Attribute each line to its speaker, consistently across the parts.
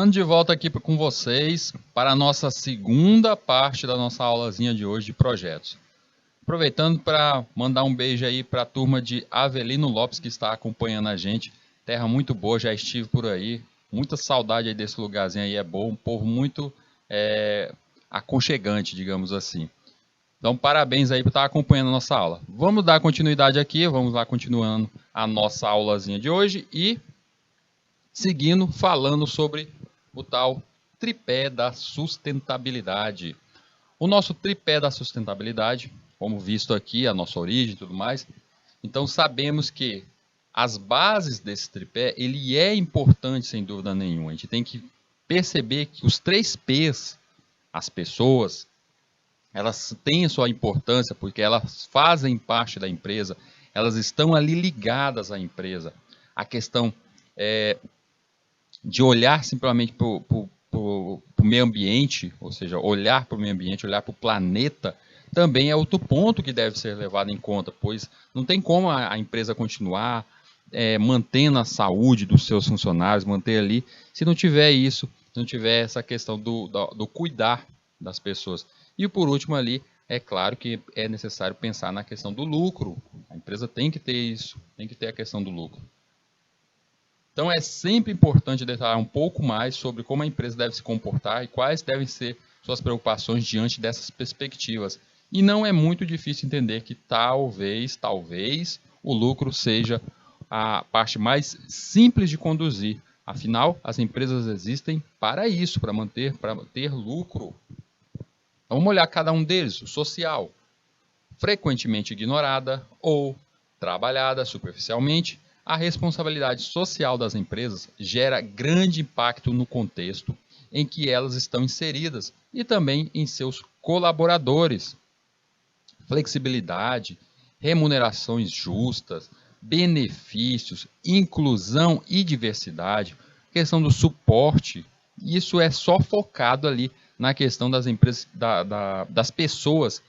Speaker 1: Estamos de volta aqui com vocês para a nossa segunda parte da nossa aulazinha de hoje de projetos. Aproveitando para mandar um beijo aí para a turma de Avelino Lopes que está acompanhando a gente. Terra muito boa, já estive por aí. Muita saudade aí desse lugarzinho aí, é bom. Um povo muito aconchegante, digamos assim. Então, parabéns aí por estar acompanhando a nossa aula. Vamos dar continuidade aqui, vamos lá continuando a nossa aulazinha de hoje e seguindo falando sobre o tal tripé da sustentabilidade. O nosso tripé da sustentabilidade, como visto aqui, a nossa origem e tudo mais, então sabemos que as bases desse tripé, ele é importante sem dúvida nenhuma. A gente tem que perceber que os 3 P's, as pessoas, elas têm a sua importância porque elas fazem parte da empresa, elas estão ali ligadas à empresa. A questão de olhar simplesmente para o meio ambiente, ou seja, olhar para o meio ambiente, olhar para o planeta, também é outro ponto que deve ser levado em conta, pois não tem como a empresa continuar mantendo a saúde dos seus funcionários, manter ali, se não tiver isso, se não tiver essa questão do cuidar das pessoas. E por último ali, é claro que é necessário pensar na questão do lucro. A empresa tem que ter isso, tem que ter a questão do lucro. Então é sempre importante detalhar um pouco mais sobre como a empresa deve se comportar e quais devem ser suas preocupações diante dessas perspectivas. E não é muito difícil entender que talvez o lucro seja a parte mais simples de conduzir. Afinal, as empresas existem para isso, para ter lucro. Então, vamos olhar cada um deles. O social, frequentemente ignorada ou trabalhada superficialmente, a responsabilidade social das empresas gera grande impacto no contexto em que elas estão inseridas e também em seus colaboradores. Flexibilidade, remunerações justas, benefícios, inclusão e diversidade, questão do suporte, isso é só focado ali na questão das empresas, das pessoas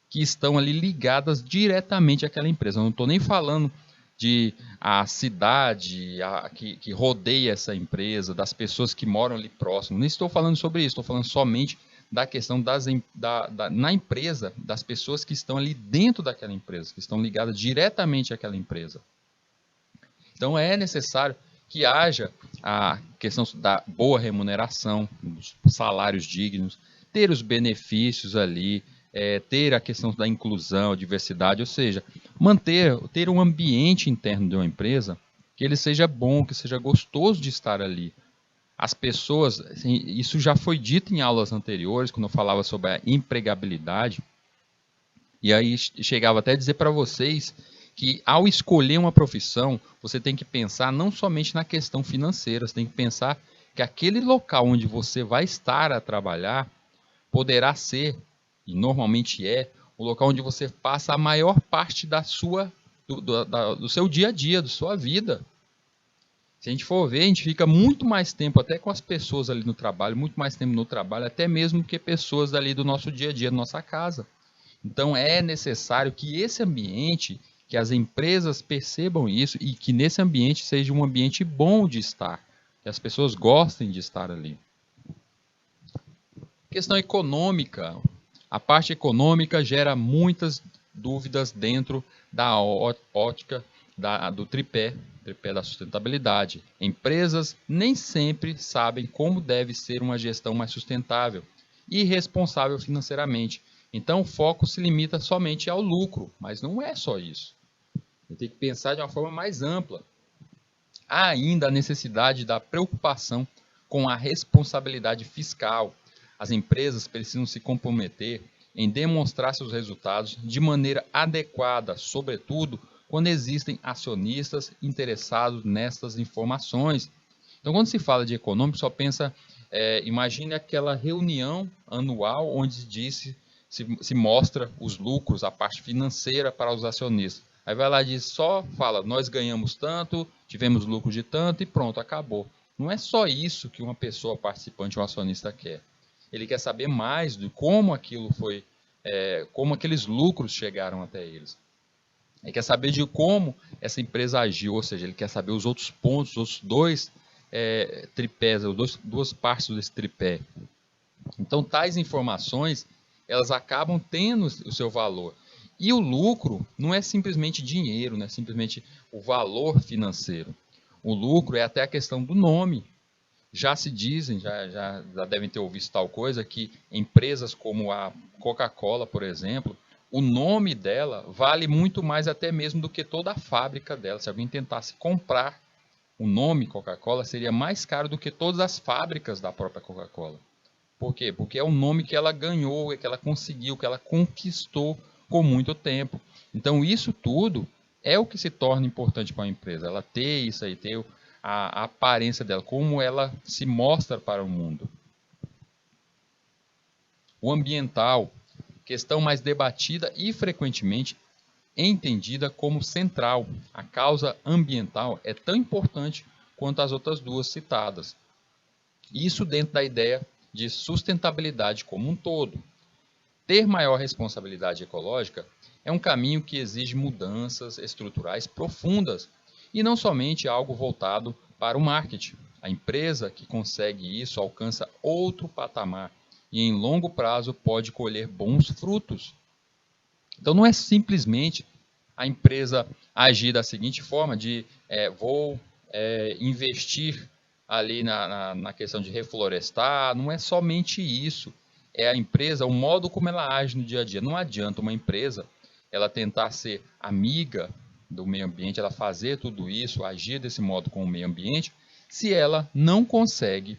Speaker 1: que estão ali ligadas diretamente àquela empresa. Eu não estou nem falando de a cidade que rodeia essa empresa, das pessoas que moram ali próximo. Nem estou falando sobre isso, estou falando somente da questão na empresa, das pessoas que estão ali dentro daquela empresa, que estão ligadas diretamente àquela empresa. Então é necessário que haja a questão da boa remuneração, dos salários dignos, ter os benefícios ali, ter a questão da inclusão, diversidade, ou seja, ter um ambiente interno de uma empresa que ele seja bom, que seja gostoso de estar ali. As pessoas, assim, isso já foi dito em aulas anteriores, quando eu falava sobre a empregabilidade, e aí chegava até a dizer para vocês que ao escolher uma profissão, você tem que pensar não somente na questão financeira, você tem que pensar que aquele local onde você vai estar a trabalhar poderá ser, e normalmente é, o local onde você passa a maior parte do seu dia a dia, da sua vida. Se a gente for ver, a gente fica muito mais tempo até com as pessoas ali no trabalho, muito mais tempo no trabalho, até mesmo que pessoas ali do nosso dia a dia, da nossa casa. Então é necessário que esse ambiente, que as empresas percebam isso e que nesse ambiente seja um ambiente bom de estar, que as pessoas gostem de estar ali. Questão econômica. A parte econômica gera muitas dúvidas dentro da ótica do tripé da sustentabilidade. Empresas nem sempre sabem como deve ser uma gestão mais sustentável e responsável financeiramente. Então o foco se limita somente ao lucro, mas não é só isso. Você tem que pensar de uma forma mais ampla. Há ainda a necessidade da preocupação com a responsabilidade fiscal. As empresas precisam se comprometer em demonstrar seus resultados de maneira adequada, sobretudo quando existem acionistas interessados nessas informações. Então, quando se fala de econômico, só pensa, imagine aquela reunião anual onde se mostra os lucros, a parte financeira para os acionistas. Aí vai lá e fala, nós ganhamos tanto, tivemos lucro de tanto e pronto, acabou. Não é só isso que uma pessoa participante, um acionista quer. Ele quer saber mais de como aquilo foi, como aqueles lucros chegaram até eles. Ele quer saber de como essa empresa agiu, ou seja, ele quer saber os outros pontos, os outros 2 tripés, duas partes desse tripé. Então, tais informações, elas acabam tendo o seu valor. E o lucro não é simplesmente dinheiro, não é simplesmente o valor financeiro. O lucro é até a questão do nome. Já se dizem, já devem ter ouvido tal coisa, que empresas como a Coca-Cola, por exemplo, o nome dela vale muito mais até mesmo do que toda a fábrica dela. Se alguém tentasse comprar o nome Coca-Cola, seria mais caro do que todas as fábricas da própria Coca-Cola. Por quê? Porque é um nome que ela ganhou, que ela conseguiu, que ela conquistou com muito tempo. Então, isso tudo é o que se torna importante para a empresa. Ela ter isso aí, ter a aparência dela, como ela se mostra para o mundo. O ambiental, questão mais debatida e frequentemente entendida como central. A causa ambiental é tão importante quanto as outras duas citadas. Isso dentro da ideia de sustentabilidade como um todo. Ter maior responsabilidade ecológica é um caminho que exige mudanças estruturais profundas e não somente algo voltado para o marketing. A empresa que consegue isso alcança outro patamar e em longo prazo pode colher bons frutos. Então não é simplesmente a empresa agir da seguinte forma de vou investir ali na questão de reflorestar, não é somente isso. É a empresa, o modo como ela age no dia a dia. Não adianta uma empresa ela tentar ser amiga do meio ambiente, ela fazer tudo isso, agir desse modo com o meio ambiente, se ela não consegue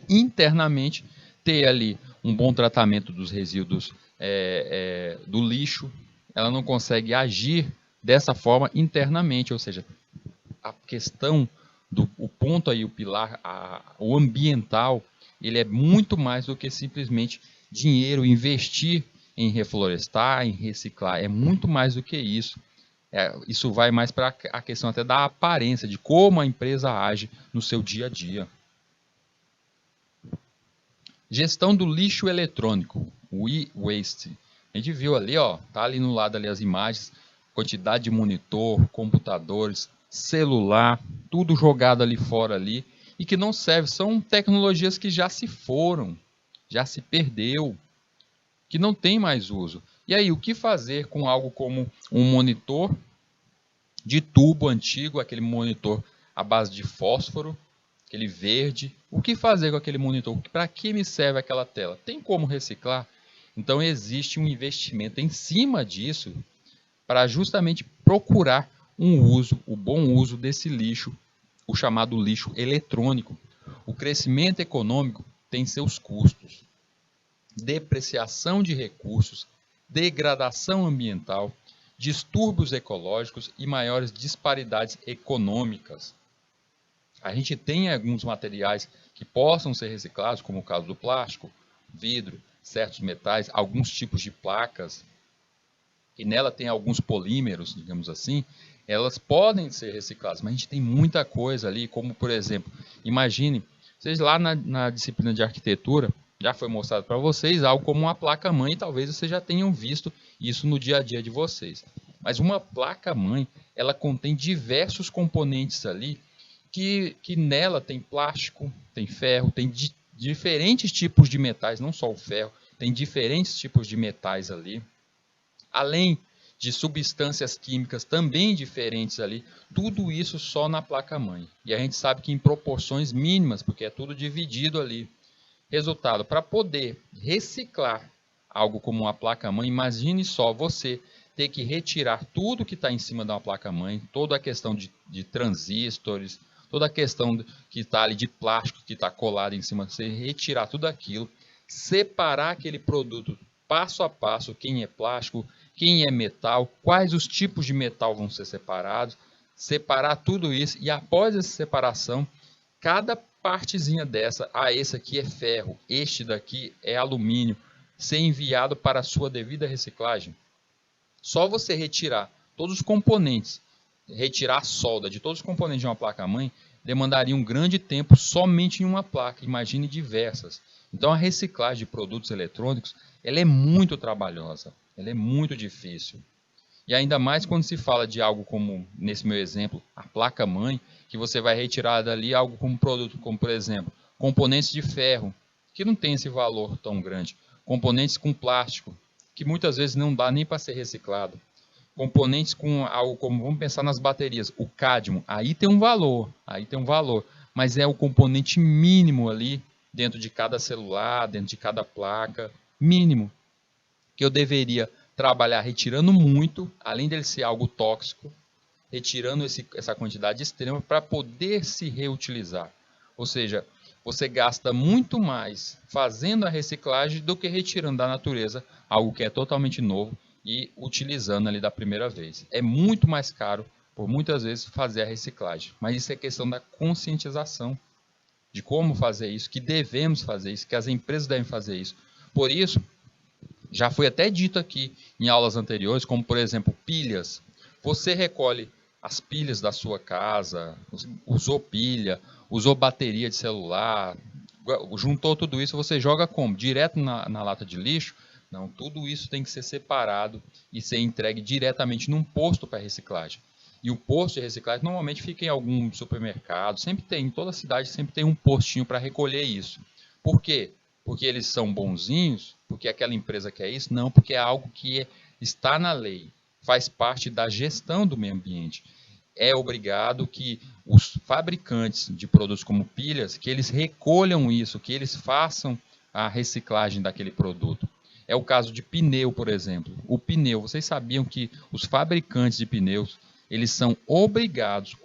Speaker 1: internamente ter ali um bom tratamento dos resíduos do lixo, ela não consegue agir dessa forma internamente, ou seja, a questão o ponto aí, o pilar, o ambiental, ele é muito mais do que simplesmente dinheiro, investir em reflorestar, em reciclar, é muito mais do que isso. Isso vai mais para a questão até da aparência, de como a empresa age no seu dia a dia. Gestão do lixo eletrônico, o e-waste. A gente viu ali, tá ali no lado ali as imagens, quantidade de monitor, computadores, celular, tudo jogado ali fora ali e que não serve, são tecnologias que já se foram, já se perdeu, que não tem mais uso. E aí, o que fazer com algo como um monitor de tubo antigo, aquele monitor à base de fósforo, aquele verde? O que fazer com aquele monitor? Para que me serve aquela tela? Tem como reciclar? Então existe um investimento em cima disso para justamente procurar o bom uso desse lixo, o chamado lixo eletrônico. O crescimento econômico tem seus custos. Depreciação de recursos, degradação ambiental, distúrbios ecológicos e maiores disparidades econômicas. A gente tem alguns materiais que possam ser reciclados, como o caso do plástico, vidro, certos metais, alguns tipos de placas, e nela tem alguns polímeros, digamos assim, elas podem ser recicladas, mas a gente tem muita coisa ali, como por exemplo, imagine, vocês lá na disciplina de arquitetura, já foi mostrado para vocês algo como uma placa-mãe, talvez vocês já tenham visto isso no dia a dia de vocês. Mas uma placa-mãe, ela contém diversos componentes ali, que nela tem plástico, tem ferro, tem diferentes tipos de metais, não só o ferro, tem diferentes tipos de metais ali, além de substâncias químicas também diferentes ali, tudo isso só na placa-mãe. E a gente sabe que em proporções mínimas, porque é tudo dividido ali. Resultado, para poder reciclar algo como uma placa-mãe, imagine só você ter que retirar tudo que está em cima de uma placa-mãe, toda a questão de transistores, toda a questão que está ali de plástico que está colado em cima, você retirar tudo aquilo, separar aquele produto passo a passo, quem é plástico, quem é metal, quais os tipos de metal vão ser separados, separar tudo isso e após essa separação, cada partezinha dessa, esse aqui é ferro, este daqui é alumínio, ser enviado para a sua devida reciclagem. Só você retirar todos os componentes, retirar a solda de todos os componentes de uma placa-mãe, demandaria um grande tempo somente em uma placa, imagine diversas. Então a reciclagem de produtos eletrônicos, ela é muito trabalhosa, ela é muito difícil. E ainda mais quando se fala de algo como, nesse meu exemplo, a placa-mãe, que você vai retirar dali algo como produto, como por exemplo, componentes de ferro, que não tem esse valor tão grande, componentes com plástico, que muitas vezes não dá nem para ser reciclado, componentes com algo como, vamos pensar nas baterias, o cádmio, aí tem um valor, mas é o componente mínimo ali, dentro de cada celular, dentro de cada placa, mínimo, que eu deveria trabalhar retirando muito, além dele ser algo tóxico, retirando essa quantidade extrema para poder se reutilizar. Ou seja, você gasta muito mais fazendo a reciclagem do que retirando da natureza algo que é totalmente novo e utilizando ali da primeira vez. É muito mais caro, por muitas vezes, fazer a reciclagem. Mas isso é questão da conscientização de como fazer isso, que devemos fazer isso, que as empresas devem fazer isso. Por isso, já foi até dito aqui em aulas anteriores, como por exemplo, pilhas. Você recolhe as pilhas da sua casa, usou pilha, usou bateria de celular, juntou tudo isso, você joga como? Direto na lata de lixo? Não, tudo isso tem que ser separado e ser entregue diretamente num posto para reciclagem. E o posto de reciclagem normalmente fica em algum supermercado, sempre tem, em toda cidade sempre tem um postinho para recolher isso. Por quê? Porque eles são bonzinhos? Porque aquela empresa quer isso? Não, porque é algo que está na lei, faz parte da gestão do meio ambiente. É obrigado que os fabricantes de produtos como pilhas, que eles recolham isso, que eles façam a reciclagem daquele produto. É o caso de pneu, por exemplo. O pneu, vocês sabiam que os fabricantes de pneus, eles são obrigados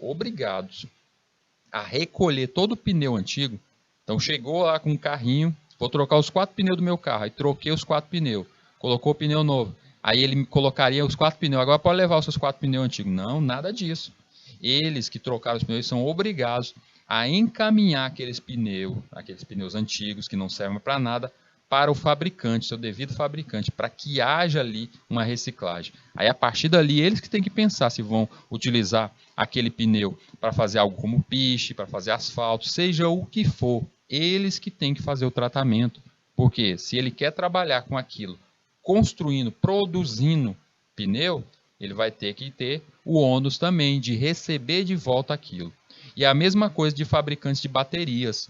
Speaker 1: a recolher todo o pneu antigo. Então chegou lá com um carrinho, vou trocar os 4 pneus do meu carro, aí troquei os 4 pneus, colocou o pneu novo. Aí ele colocaria os 4 pneus, agora pode levar os seus 4 pneus antigos. Não, nada disso. Eles que trocaram os pneus são obrigados a encaminhar aqueles pneus antigos que não servem para nada, para o fabricante, seu devido fabricante, para que haja ali uma reciclagem. Aí a partir dali eles que têm que pensar se vão utilizar aquele pneu para fazer algo como piche, para fazer asfalto, seja o que for, eles que têm que fazer o tratamento. Porque se ele quer trabalhar com aquilo, construindo, produzindo pneu, ele vai ter que ter o ônus também de receber de volta aquilo. E a mesma coisa de fabricantes de baterias,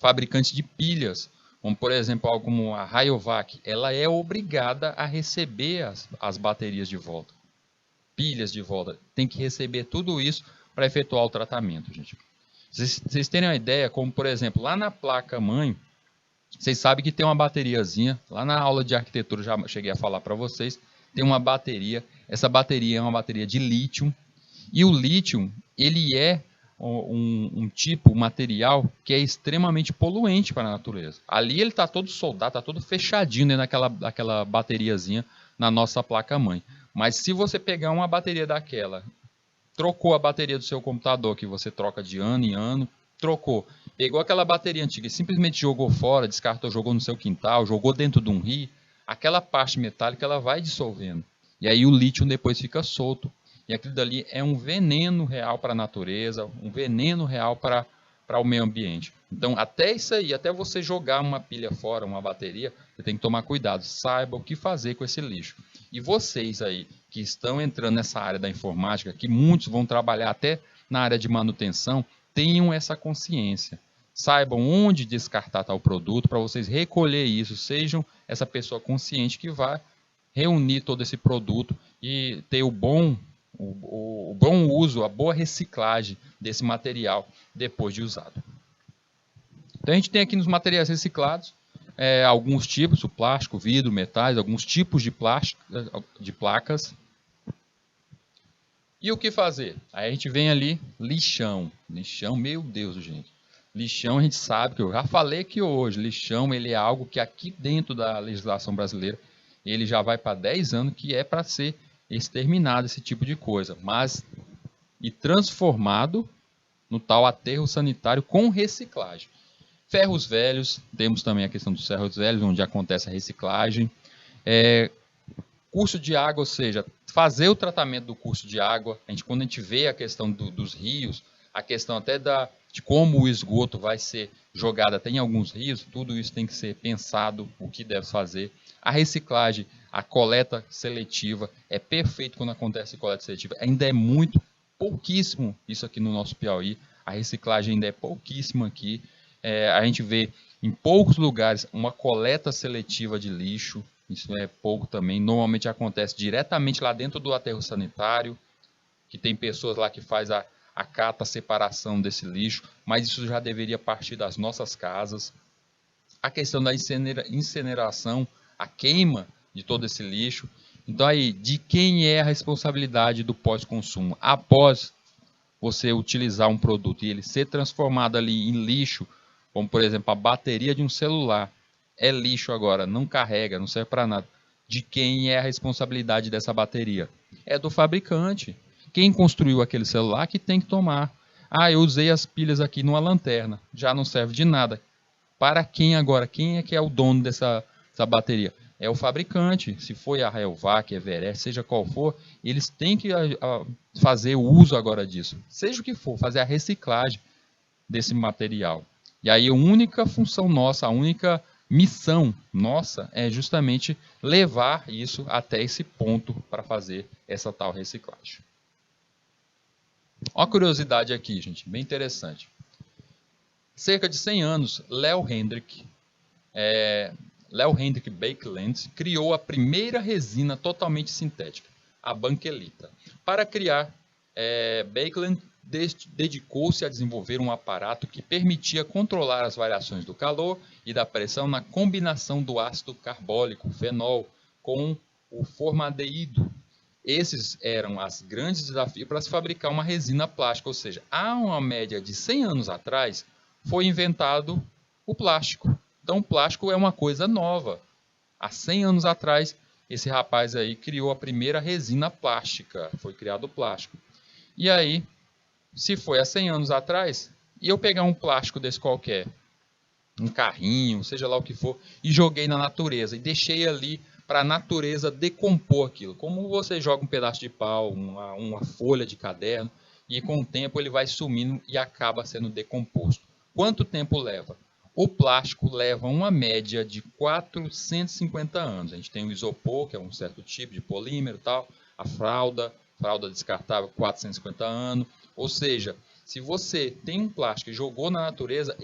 Speaker 1: fabricantes de pilhas, como por exemplo algo como a Rayovac, ela é obrigada a receber as baterias de volta, pilhas de volta, tem que receber tudo isso para efetuar o tratamento, gente. Vocês terem uma ideia, como por exemplo, lá na placa-mãe, vocês sabem que tem uma bateriazinha, lá na aula de arquitetura já cheguei a falar para vocês, tem uma bateria, essa bateria é uma bateria de lítio, e o lítio, ele é um material que é extremamente poluente para a natureza. Ali ele está todo soldado, está todo fechadinho dentro daquela bateriazinha na nossa placa-mãe. Mas se você pegar uma bateria daquela, trocou a bateria do seu computador, que você troca de ano em ano, trocou, pegou aquela bateria antiga e simplesmente jogou fora, descartou, jogou no seu quintal, jogou dentro de um rio, aquela parte metálica ela vai dissolvendo. E aí o lítio depois fica solto. E aquilo dali é um veneno real para a natureza, um veneno real para o meio ambiente. Então, até isso aí, até você jogar uma pilha fora, uma bateria, você tem que tomar cuidado. Saiba o que fazer com esse lixo. E vocês aí, que estão entrando nessa área da informática, que muitos vão trabalhar até na área de manutenção, tenham essa consciência. Saibam onde descartar tal produto para vocês recolher isso. Sejam essa pessoa consciente que vai reunir todo esse produto e ter o bom uso, a boa reciclagem desse material depois de usado. Então a gente tem aqui nos materiais reciclados alguns tipos, o plástico, vidro, metais, alguns tipos de plástico, de placas. E o que fazer? Aí a gente vem ali, lixão. Lixão, meu Deus, gente. Lixão a gente sabe, que eu já falei aqui hoje, lixão ele é algo que aqui dentro da legislação brasileira, ele já vai para 10 anos que é para ser exterminado esse tipo de coisa, mas e transformado no tal aterro sanitário com reciclagem. Ferros velhos, temos também a questão dos ferros velhos, onde acontece a reciclagem. Curso de água, ou seja, fazer o tratamento do curso de água. Quando a gente vê a questão dos rios, a questão até de como o esgoto vai ser jogado até em alguns rios, tudo isso tem que ser pensado, o que deve fazer. A reciclagem, a coleta seletiva. É perfeito quando acontece coleta seletiva. Ainda é muito pouquíssimo isso aqui no nosso Piauí. A reciclagem ainda é pouquíssima aqui. A gente vê em poucos lugares uma coleta seletiva de lixo. Isso é pouco também. Normalmente acontece diretamente lá dentro do aterro sanitário, que tem pessoas lá que faz a cata, a separação desse lixo, mas isso já deveria partir das nossas casas. A questão da incineração, a queima de todo esse lixo. Então aí, de quem é a responsabilidade do pós-consumo? Após você utilizar um produto e ele ser transformado ali em lixo, como por exemplo a bateria de um celular, é lixo agora, não carrega, não serve para nada. De quem é a responsabilidade dessa bateria? É do fabricante. Quem construiu aquele celular que tem que tomar. Ah, eu usei as pilhas aqui numa lanterna, já não serve de nada. Para quem agora? Quem é que é o dono dessa bateria? É o fabricante. Se foi a Rayovac, Everest, seja qual for, eles têm que fazer o uso agora disso. Seja o que for, fazer a reciclagem desse material. E aí a única função nossa, a única missão nossa é justamente levar isso até esse ponto para fazer essa tal reciclagem. Uma curiosidade aqui, gente, bem interessante. Cerca de 100 anos, Leo Hendrik Baekeland criou a primeira resina totalmente sintética, a banquelita. Para criar, Baekeland dedicou-se a desenvolver um aparato que permitia controlar as variações do calor e da pressão na combinação do ácido carbólico, fenol, com o formaldeído. Esses eram os grandes desafios para se fabricar uma resina plástica, ou seja, há uma média de 100 anos atrás, foi inventado o plástico. Então, o plástico é uma coisa nova. Há 100 anos atrás, esse rapaz aí criou a primeira resina plástica. Foi criado o plástico. E aí, se foi há 100 anos atrás, e eu pegar um plástico desse qualquer, um carrinho, seja lá o que for, e joguei na natureza, e deixei ali para a natureza decompor aquilo. Como você joga um pedaço de pau, uma folha de caderno, e com o tempo ele vai sumindo e acaba sendo decomposto. Quanto tempo leva? O plástico leva uma média de 450 anos. A gente tem o isopor, que é um certo tipo de polímero, tal, a fralda descartável, 450 anos. Ou seja, se você tem um plástico e jogou na natureza,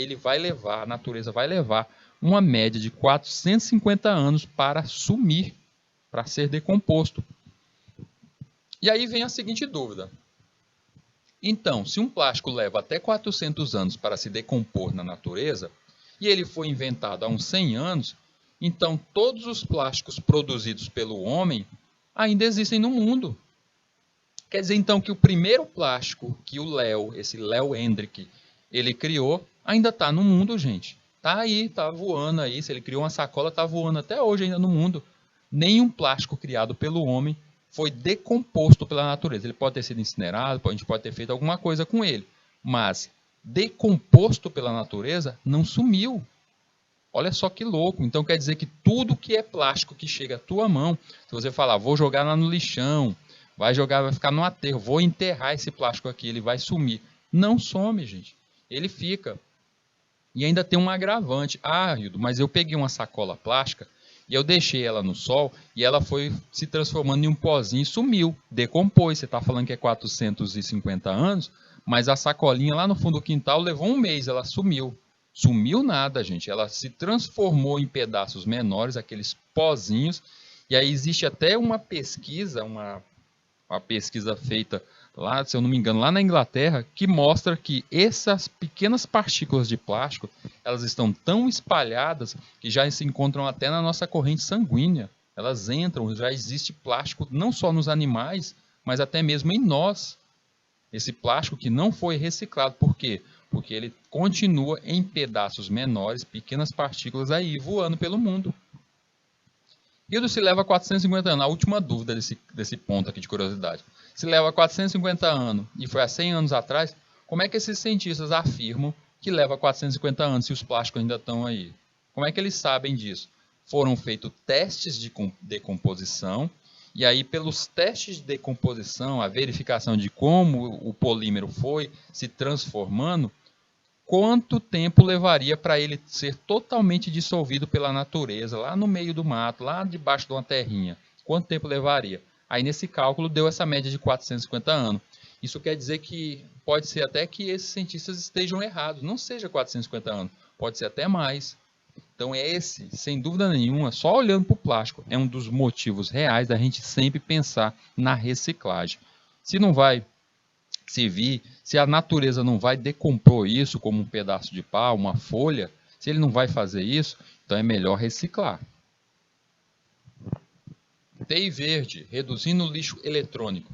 Speaker 1: a natureza vai levar uma média de 450 anos para sumir, para ser decomposto. E aí vem a seguinte dúvida. Então, se um plástico leva até 400 anos para se decompor na natureza, e ele foi inventado há uns 100 anos, então todos os plásticos produzidos pelo homem ainda existem no mundo. Quer dizer, então, que o primeiro plástico que esse Leo Hendrik, ele criou, ainda está no mundo, gente. Está aí, está voando aí. Se ele criou uma sacola, está voando até hoje ainda no mundo. Nenhum plástico criado pelo homem foi decomposto pela natureza. Ele pode ter sido incinerado, a gente pode ter feito alguma coisa com ele, mas decomposto pela natureza não sumiu. Olha só que louco. Então quer dizer que tudo que é plástico que chega à tua mão, se você falar, vou jogar lá no lixão, vai ficar no aterro, vou enterrar esse plástico aqui, ele vai sumir. Não some, gente. Ele fica. E ainda tem um agravante. Ah, Hildo, mas eu peguei uma sacola plástica e eu deixei ela no sol e ela foi se transformando em um pozinho e sumiu, decompôs. Você está falando que é 450 anos, mas a sacolinha lá no fundo do quintal levou um mês, ela sumiu. Sumiu nada, gente. Ela se transformou em pedaços menores, aqueles pozinhos. E aí existe até uma pesquisa, uma pesquisa feita lá, se eu não me engano, lá na Inglaterra, que mostra que essas pequenas partículas de plástico, elas estão tão espalhadas que já se encontram até na nossa corrente sanguínea. Elas entram, já existe plástico não só nos animais, mas até mesmo em nós. Esse plástico que não foi reciclado. Por quê? Porque ele continua em pedaços menores, pequenas partículas aí voando pelo mundo. Hildo, se leva 450 anos, a última dúvida desse ponto aqui de curiosidade. Se leva 450 anos e foi há 100 anos atrás, como é que esses cientistas afirmam que leva 450 anos se os plásticos ainda estão aí? Como é que eles sabem disso? Foram feitos testes de decomposição, e aí pelos testes de decomposição, a verificação de como o polímero foi se transformando, quanto tempo levaria para ele ser totalmente dissolvido pela natureza, lá no meio do mato, lá debaixo de uma terrinha. Quanto tempo levaria? Aí nesse cálculo deu essa média de 450 anos. Isso quer dizer que pode ser até que esses cientistas estejam errados, não seja 450 anos, pode ser até mais. Então esse, sem dúvida nenhuma, só olhando para o plástico, é um dos motivos reais da gente sempre pensar na reciclagem. Se não vai servir, se a natureza não vai decompor isso como um pedaço de pau, uma folha, se ele não vai fazer isso, então é melhor reciclar. TI verde, reduzindo o lixo eletrônico.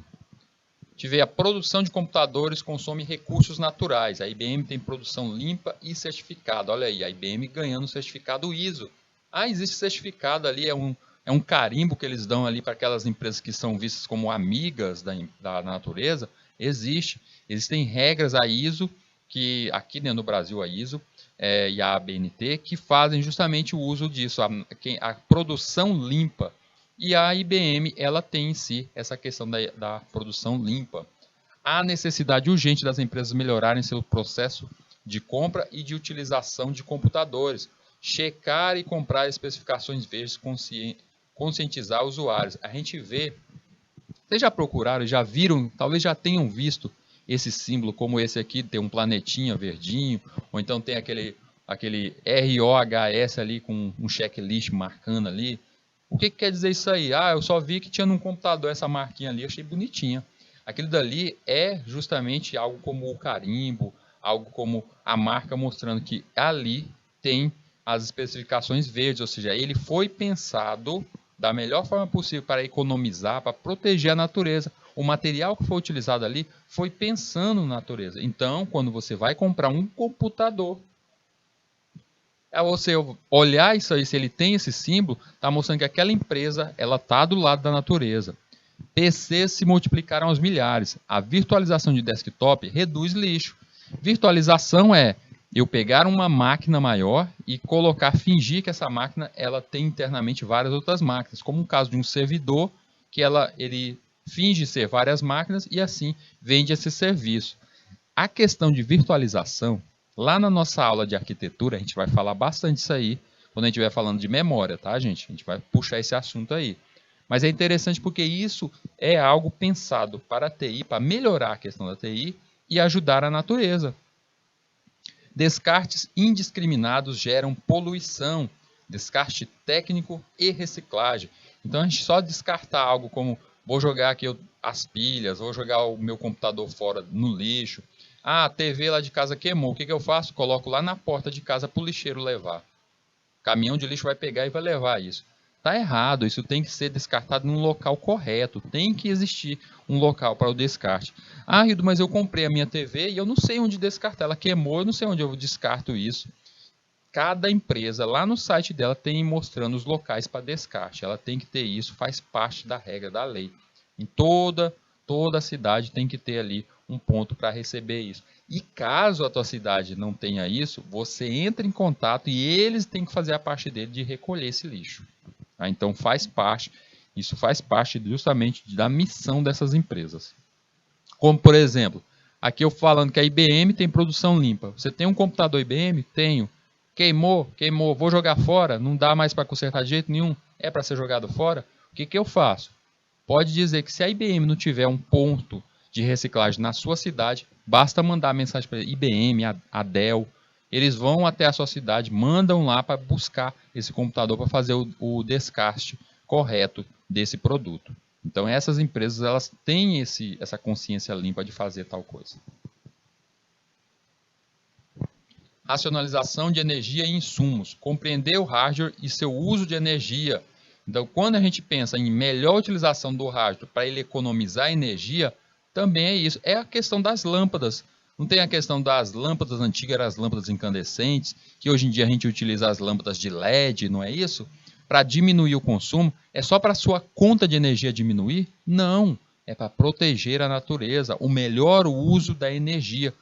Speaker 1: A produção de computadores consome recursos naturais. A IBM tem produção limpa e certificada. Olha aí, a IBM ganhando o certificado ISO. Existe certificado ali, é um carimbo que eles dão ali para aquelas empresas que são vistas como amigas da natureza. Existe. Existem regras a ISO, que aqui dentro do Brasil a ISO e a ABNT, que fazem justamente o uso disso, a produção limpa. E a IBM, ela tem em si essa questão da produção limpa. Há necessidade urgente das empresas melhorarem seu processo de compra e de utilização de computadores. Checar e comprar especificações verdes, conscientizar usuários. A gente vê, vocês já procuraram, já viram, talvez já tenham visto esse símbolo, como esse aqui, tem um planetinha verdinho, ou então tem aquele ROHS ali com um checklist marcando ali. O que quer dizer isso aí? Eu só vi que tinha num computador essa marquinha ali, achei bonitinha. Aquilo dali é justamente algo como o carimbo, algo como a marca mostrando que ali tem as especificações verdes, ou seja, ele foi pensado da melhor forma possível para economizar, para proteger a natureza. O material que foi utilizado ali foi pensando na natureza. Então, quando você vai comprar um computador, você olhar isso aí, se ele tem esse símbolo, está mostrando que aquela empresa ela está do lado da natureza. PCs se multiplicaram aos milhares. A virtualização de desktop reduz lixo. Virtualização é eu pegar uma máquina maior e fingir que essa máquina ela tem internamente várias outras máquinas, como no caso de um servidor que ele finge ser várias máquinas e assim vende esse serviço. A questão de virtualização, lá na nossa aula de arquitetura, a gente vai falar bastante isso aí, quando a gente estiver falando de memória, tá, gente? A gente vai puxar esse assunto aí. Mas é interessante porque isso é algo pensado para a TI, para melhorar a questão da TI e ajudar a natureza. Descartes indiscriminados geram poluição, descarte técnico e reciclagem. Então, a gente só descartar algo como, vou jogar aqui as pilhas, vou jogar o meu computador fora no lixo, a TV lá de casa queimou, o que eu faço? Coloco lá na porta de casa para o lixeiro levar. O caminhão de lixo vai pegar e vai levar isso. Está errado, isso tem que ser descartado num local correto, tem que existir um local para o descarte. Hildo, mas eu comprei a minha TV e eu não sei onde descartar, ela queimou, eu não sei onde eu descarto isso. Cada empresa lá no site dela tem mostrando os locais para descarte, ela tem que ter isso, faz parte da regra da lei. Em toda a cidade tem que ter ali um ponto para receber isso. E caso a tua cidade não tenha isso, você entra em contato e eles têm que fazer a parte dele de recolher esse lixo. Então isso faz parte justamente da missão dessas empresas. Como por exemplo, aqui eu falando que a IBM tem produção limpa. Você tem um computador IBM? Tenho. Queimou, vou jogar fora, não dá mais para consertar de jeito nenhum, é para ser jogado fora. O que eu faço? Pode dizer que se a IBM não tiver um ponto de reciclagem na sua cidade, basta mandar mensagem para a IBM, a Dell, eles vão até a sua cidade, mandam lá para buscar esse computador para fazer o descarte correto desse produto. Então essas empresas elas têm essa consciência limpa de fazer tal coisa. Racionalização de energia e insumos, compreender o hardware e seu uso de energia. Então, quando a gente pensa em melhor utilização do hardware para ele economizar energia, também é isso. É a questão das lâmpadas. Não tem a questão das lâmpadas antigas, eram as lâmpadas incandescentes, que hoje em dia a gente utiliza as lâmpadas de LED, não é isso? Para diminuir o consumo. É só para a sua conta de energia diminuir? Não. É para proteger a natureza, o melhor uso da energia,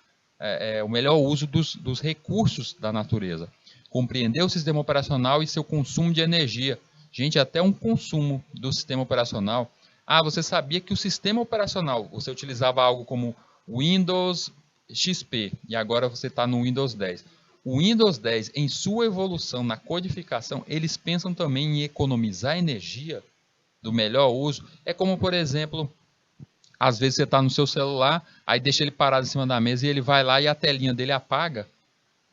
Speaker 1: o melhor uso dos recursos da natureza. Compreender o sistema operacional e seu consumo de energia. Gente, até um consumo do sistema operacional. Você sabia que o sistema operacional, você utilizava algo como Windows XP e agora você está no Windows 10. O Windows 10, em sua evolução na codificação, eles pensam também em economizar energia do melhor uso. É como, por exemplo, às vezes você está no seu celular, aí deixa ele parado em cima da mesa e ele vai lá e a telinha dele apaga.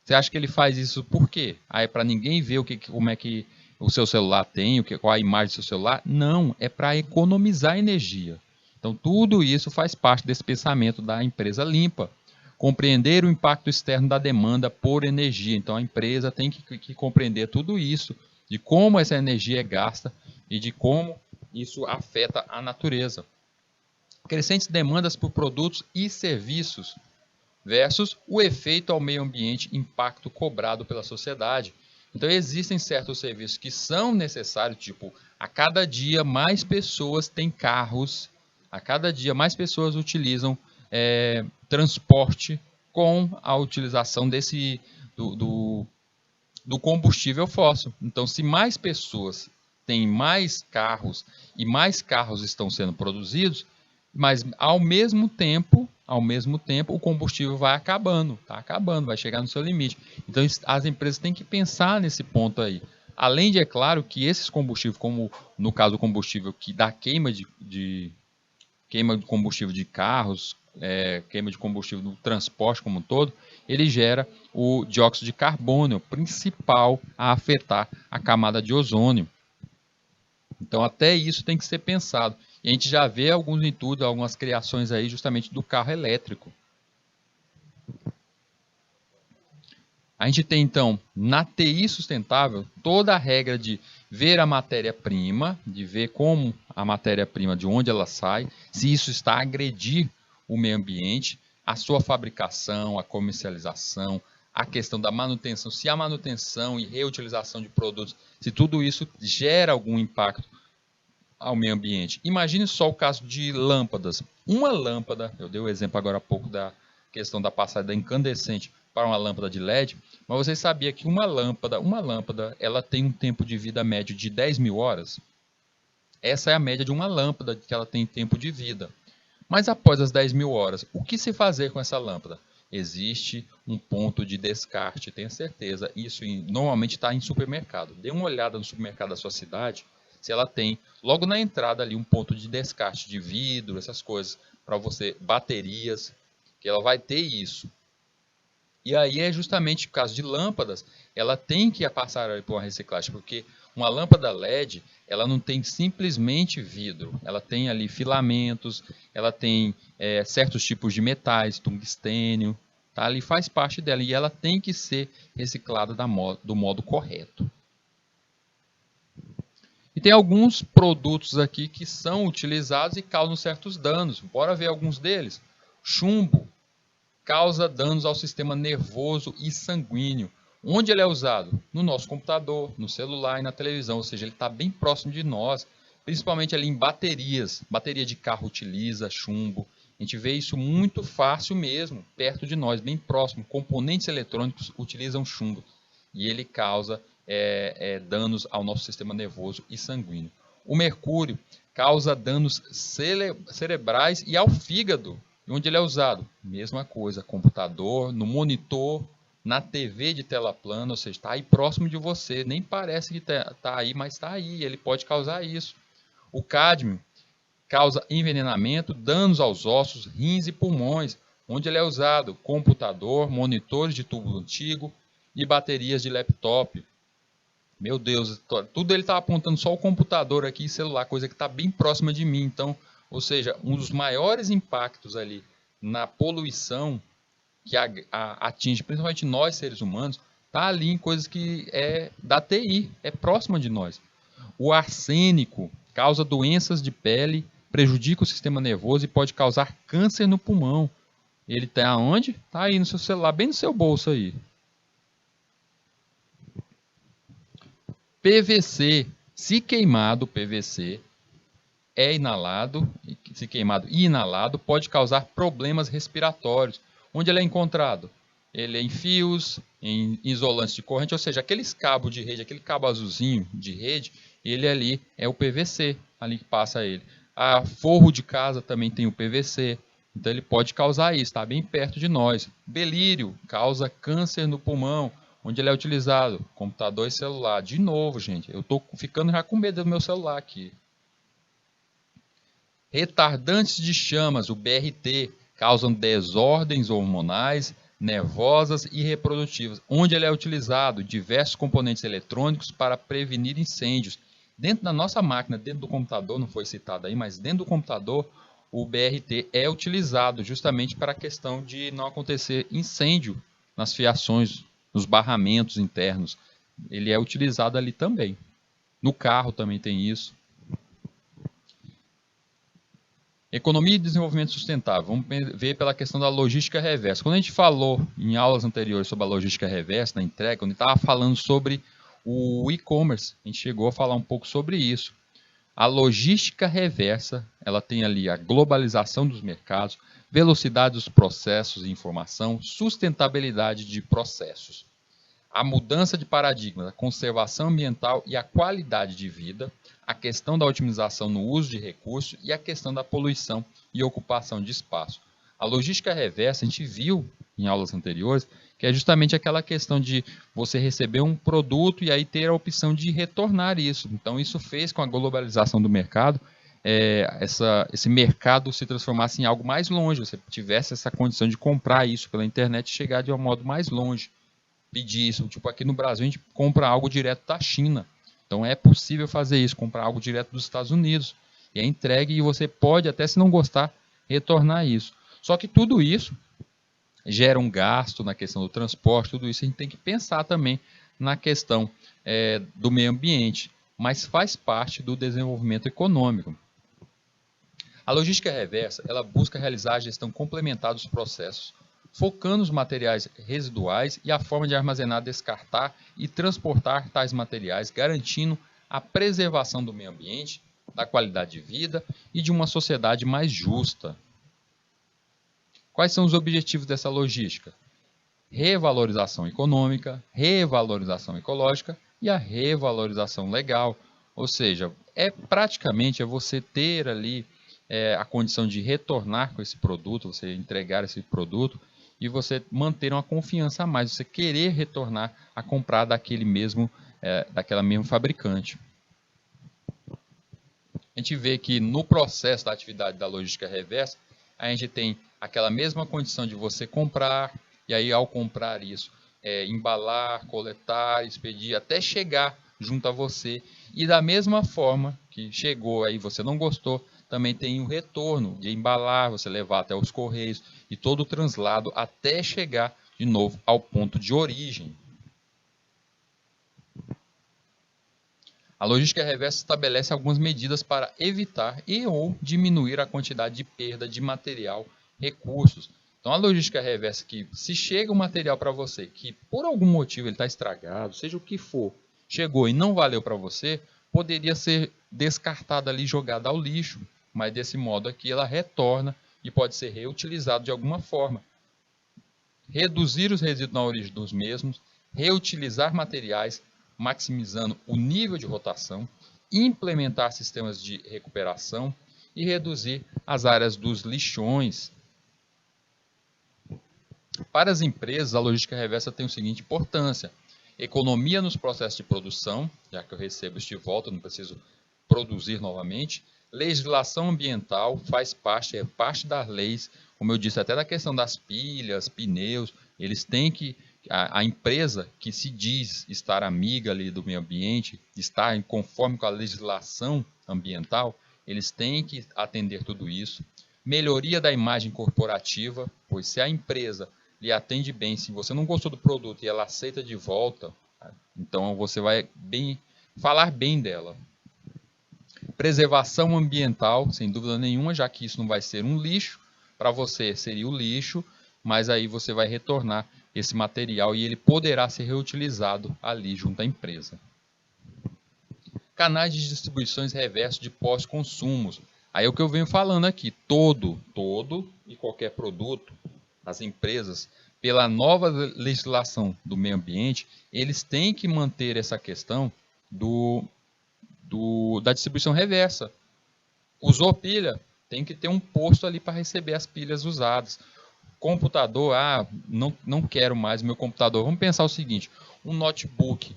Speaker 1: Você acha que ele faz isso por quê? Aí é para ninguém ver como é que o seu celular tem, qual a imagem do seu celular? Não, é para economizar energia. Então tudo isso faz parte desse pensamento da empresa limpa. Compreender o impacto externo da demanda por energia. Então a empresa tem que compreender tudo isso, de como essa energia é gasta e de como isso afeta a natureza. Crescentes demandas por produtos e serviços versus o efeito ao meio ambiente, impacto cobrado pela sociedade. Então existem certos serviços que são necessários, tipo, a cada dia mais pessoas têm carros, a cada dia mais pessoas utilizam transporte com a utilização do combustível fóssil. Então, se mais pessoas têm mais carros e mais carros estão sendo produzidos, mas ao mesmo tempo, o combustível vai acabando, tá acabando, vai chegar no seu limite. Então as empresas têm que pensar nesse ponto aí. Além de, é claro, que esses combustíveis, como no caso o combustível que dá queima de combustível de carros, queima de combustível do transporte como um todo, ele gera o dióxido de carbono, principal a afetar a camada de ozônio. Então até isso tem que ser pensado. E a gente já vê alguns estudos, algumas criações aí justamente do carro elétrico. A gente tem então, na TI sustentável, toda a regra de ver a matéria-prima, de ver como a matéria-prima, de onde ela sai, se isso está a agredir o meio ambiente, a sua fabricação, a comercialização, a questão da manutenção, se a manutenção e reutilização de produtos, se tudo isso gera algum impacto ao meio ambiente. Imagine só o caso de lâmpadas. Uma lâmpada, eu dei o exemplo agora há pouco da questão da passagem da incandescente para uma lâmpada de LED, mas você sabia que uma lâmpada, ela tem um tempo de vida médio de 10 mil horas? Essa é a média de uma lâmpada que ela tem tempo de vida. Mas após as 10 mil horas, o que se fazer com essa lâmpada? Existe um ponto de descarte, tenha certeza. Isso normalmente está em supermercado. Dê uma olhada no supermercado da sua cidade, se ela tem logo na entrada ali um ponto de descarte de vidro, essas coisas, para você, baterias, que ela vai ter isso. E aí é justamente o caso de lâmpadas, ela tem que passar por uma reciclagem, porque uma lâmpada LED, ela não tem simplesmente vidro, ela tem ali filamentos, ela tem certos tipos de metais, tungstênio, tá? Ali faz parte dela e ela tem que ser reciclada do modo correto. E tem alguns produtos aqui que são utilizados e causam certos danos. Bora ver alguns deles. Chumbo causa danos ao sistema nervoso e sanguíneo. Onde ele é usado? No nosso computador, no celular e na televisão, ou seja, ele está bem próximo de nós, principalmente ali em baterias. Bateria de carro utiliza chumbo. A gente vê isso muito fácil mesmo, perto de nós, bem próximo. Componentes eletrônicos utilizam chumbo e ele causa danos ao nosso sistema nervoso e sanguíneo. O mercúrio causa danos cerebrais e ao fígado. E onde ele é usado? Mesma coisa, computador, no monitor, na TV de tela plana, ou seja, está aí próximo de você. Nem parece que está aí, mas está aí, ele pode causar isso. O cádmio causa envenenamento, danos aos ossos, rins e pulmões. Onde ele é usado? Computador, monitores de tubo antigo e baterias de laptop. Meu Deus, tudo ele está apontando só o computador aqui e celular, coisa que está bem próxima de mim. Então, ou seja, um dos maiores impactos ali na poluição que atinge principalmente nós, seres humanos, está ali em coisas que é da TI, é próxima de nós. O arsênico causa doenças de pele, prejudica o sistema nervoso e pode causar câncer no pulmão. Ele está onde? Está aí no seu celular, bem no seu bolso aí. PVC, se queimado, PVC é inalado, se queimado e inalado, pode causar problemas respiratórios. Onde ele é encontrado? Ele é em fios, em isolantes de corrente, ou seja, aqueles cabos de rede, aquele cabo azulzinho de rede, ele ali é o PVC, ali que passa ele. A forro de casa também tem o PVC, Então ele pode causar isso, está bem perto de nós. Belírio causa câncer no pulmão, onde ele é utilizado, computador e celular. De novo, gente, eu estou ficando já com medo do meu celular aqui. Retardantes de chamas, o BRT, causam desordens hormonais, nervosas e reprodutivas, onde ele é utilizado diversos componentes eletrônicos para prevenir incêndios. Dentro da nossa máquina, dentro do computador, não foi citado aí, mas dentro do computador, o BRT é utilizado justamente para a questão de não acontecer incêndio nas fiações, nos barramentos internos. Ele é utilizado ali também. No carro também tem isso. Economia e desenvolvimento sustentável. Vamos ver pela questão da logística reversa. Quando a gente falou em aulas anteriores sobre a logística reversa, na entrega, quando a gente estava falando sobre o e-commerce, a gente chegou a falar um pouco sobre isso. A logística reversa, ela tem ali a globalização dos mercados, velocidade dos processos de informação, sustentabilidade de processos. A mudança de paradigma, a conservação ambiental e a qualidade de vida, a questão da otimização no uso de recursos e a questão da poluição e ocupação de espaço. A logística reversa, a gente viu em aulas anteriores, que é justamente aquela questão de você receber um produto e aí ter a opção de retornar isso. Então, isso fez com a globalização do mercado, esse mercado se transformasse em algo mais longe, você tivesse essa condição de comprar isso pela internet e chegar de um modo mais longe. Pedir isso, tipo aqui no Brasil a gente compra algo direto da China, então é possível fazer isso, comprar algo direto dos Estados Unidos, e é entregue e você pode, até se não gostar, retornar isso. Só que tudo isso gera um gasto na questão do transporte, tudo isso a gente tem que pensar também na questão do meio ambiente, mas faz parte do desenvolvimento econômico. A logística reversa, ela busca realizar a gestão complementar dos processos, focando os materiais residuais e a forma de armazenar, descartar e transportar tais materiais, garantindo a preservação do meio ambiente, da qualidade de vida e de uma sociedade mais justa. Quais são os objetivos dessa logística? Revalorização econômica, revalorização ecológica e a revalorização legal. Ou seja, praticamente você ter ali a condição de retornar com esse produto, você entregar esse produto e você manter uma confiança a mais, você querer retornar a comprar daquela mesmo fabricante. A gente vê que no processo da atividade da logística reversa, a gente tem aquela mesma condição de você comprar, e aí ao comprar isso, embalar, coletar, expedir, até chegar junto a você. E da mesma forma que chegou aí, você não gostou, também tem o retorno de embalar, você levar até os correios e todo o translado até chegar de novo ao ponto de origem. A logística reversa estabelece algumas medidas para evitar e ou diminuir a quantidade de perda de material, recursos. Então a logística reversa que se chega um material para você que por algum motivo ele está estragado, seja o que for, chegou e não valeu para você, poderia ser descartada ali, jogada ao lixo, mas desse modo aqui ela retorna e pode ser reutilizado de alguma forma. Reduzir os resíduos na origem dos mesmos, reutilizar materiais, maximizando o nível de rotação, implementar sistemas de recuperação e reduzir as áreas dos lixões. Para as empresas, a logística reversa tem a seguinte importância: economia nos processos de produção, já que eu recebo isso de volta, não preciso produzir novamente. Legislação ambiental faz parte, é parte das leis, como eu disse, até da questão das pilhas, pneus, eles têm que, a empresa que se diz estar amiga ali do meio ambiente, estar conforme com a legislação ambiental, eles têm que atender tudo isso. Melhoria da imagem corporativa, pois se a empresa lhe atende bem, se você não gostou do produto e ela aceita de volta, então você vai falar bem dela. Preservação ambiental, sem dúvida nenhuma, já que isso não vai ser um lixo, para você seria o lixo, mas aí você vai retornar esse material e ele poderá ser reutilizado ali junto à empresa. Canais de distribuições reversos de pós-consumos. Aí é o que eu venho falando aqui, todo e qualquer produto, as empresas, pela nova legislação do meio ambiente, eles têm que manter essa questão da distribuição reversa. Usou pilha? Tem que ter um posto ali para receber as pilhas usadas. Computador, não quero mais meu computador. Vamos pensar o seguinte, um notebook.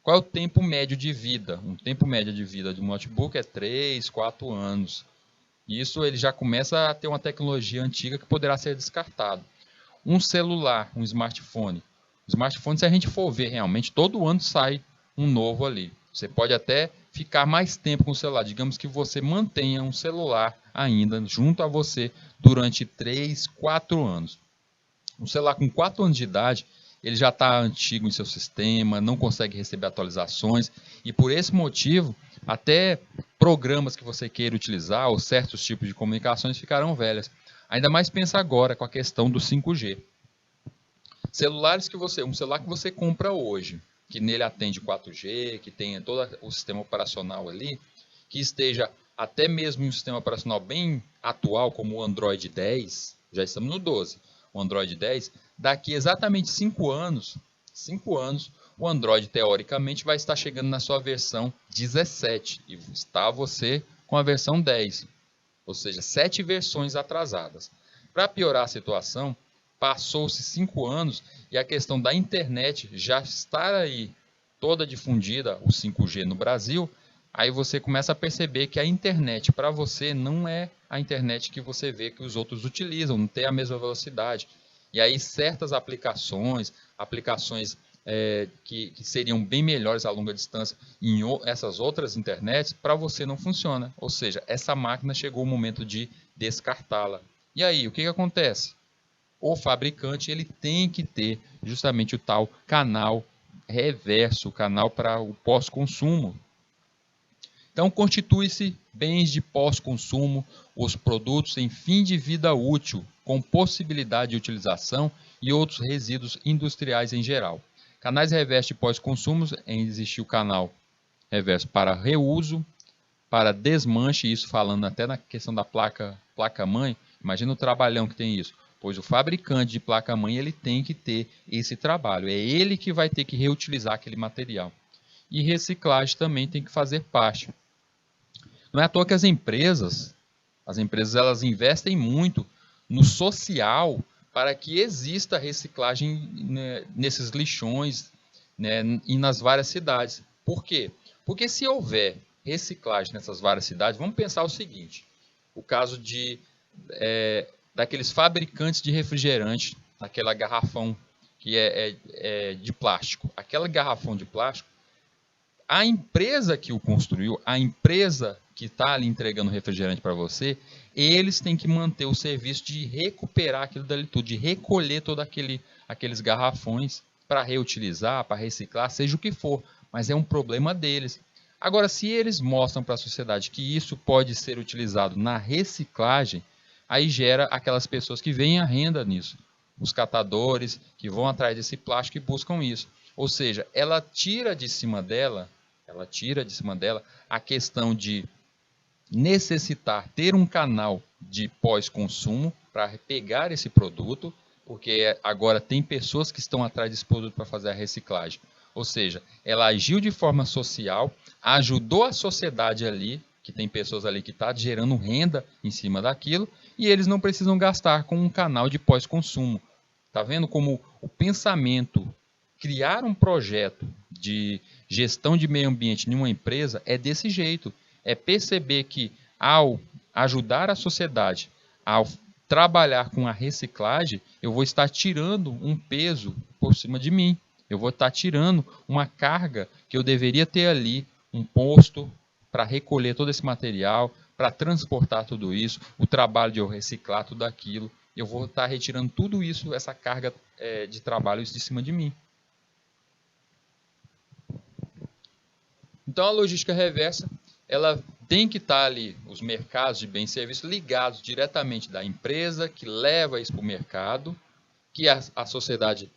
Speaker 1: Qual é o tempo médio de vida? Um tempo médio de vida de um notebook é 3, 4 anos. Isso ele já começa a ter uma tecnologia antiga que poderá ser descartado. Um celular, um smartphone. O smartphone, se a gente for ver realmente, todo ano sai um novo ali. Você pode até ficar mais tempo com o celular. Digamos que você mantenha um celular ainda junto a você durante 3, 4 anos. Um celular com 4 anos de idade, ele já está antigo em seu sistema, não consegue receber atualizações, e por esse motivo, até programas que você queira utilizar, ou certos tipos de comunicações, ficarão velhas. Ainda mais pensa agora com a questão do 5G. Um celular que você compra hoje, que nele atende 4G, que tenha todo o sistema operacional ali, que esteja até mesmo em um sistema operacional bem atual, como o Android 10, já estamos no 12, o Android 10, daqui exatamente 5 anos, o Android teoricamente vai estar chegando na sua versão 17 e está você com a versão 10, ou seja, 7 versões atrasadas. Para piorar a situação, passou-se 5 anos e a questão da internet já estar aí toda difundida, o 5G no Brasil, aí você começa a perceber que a internet para você não é a internet que você vê que os outros utilizam, não tem a mesma velocidade. E aí certas aplicações que seriam bem melhores a longa distância em essas outras internets, para você não funciona. Ou seja, essa máquina chegou o momento de descartá-la. E aí, o que acontece? O fabricante ele tem que ter justamente o tal canal reverso, o canal para o pós-consumo. Então, constitui-se bens de pós-consumo, os produtos em fim de vida útil, com possibilidade de utilização e outros resíduos industriais em geral. Canais reversos de pós-consumo, existe o canal reverso para reuso, para desmanche, isso falando até na questão da placa-mãe, imagina o trabalhão que tem isso, pois o fabricante de placa-mãe ele tem que ter esse trabalho, é ele que vai ter que reutilizar aquele material. E reciclagem também tem que fazer parte. Não é à toa que as empresas elas investem muito no social para que exista reciclagem, né, nesses lixões, né, e nas várias cidades. Por quê? Porque se houver reciclagem nessas várias cidades, vamos pensar o seguinte, o caso daqueles fabricantes de refrigerante, aquela garrafão que é de plástico. Aquela garrafão de plástico, a empresa que o construiu, a empresa que está ali entregando refrigerante para você, eles têm que manter o serviço de recuperar aquilo dali tudo, de recolher todos aqueles garrafões para reutilizar, para reciclar, seja o que for, mas é um problema deles. Agora, se eles mostram para a sociedade que isso pode ser utilizado na reciclagem, aí gera aquelas pessoas que veem a renda nisso, os catadores que vão atrás desse plástico e buscam isso. Ou seja, ela tira de cima dela a questão de necessitar ter um canal de pós-consumo para pegar esse produto, porque agora tem pessoas que estão atrás desse produto para fazer a reciclagem. Ou seja, ela agiu de forma social, ajudou a sociedade ali, que tem pessoas ali que estão gerando renda em cima daquilo, e eles não precisam gastar com um canal de pós-consumo. Está vendo como o pensamento, criar um projeto de gestão de meio ambiente em uma empresa é desse jeito. É perceber que ao ajudar a sociedade, ao trabalhar com a reciclagem, eu vou estar tirando um peso por cima de mim. Eu vou estar tirando uma carga que eu deveria ter ali, um posto para recolher todo esse material, para transportar tudo isso, o trabalho de eu reciclar tudo aquilo. Eu vou estar retirando tudo isso, essa carga de trabalho de cima de mim. Então, a logística reversa, ela tem que estar ali, os mercados de bens e serviços ligados diretamente da empresa que leva isso para o mercado, que a sociedade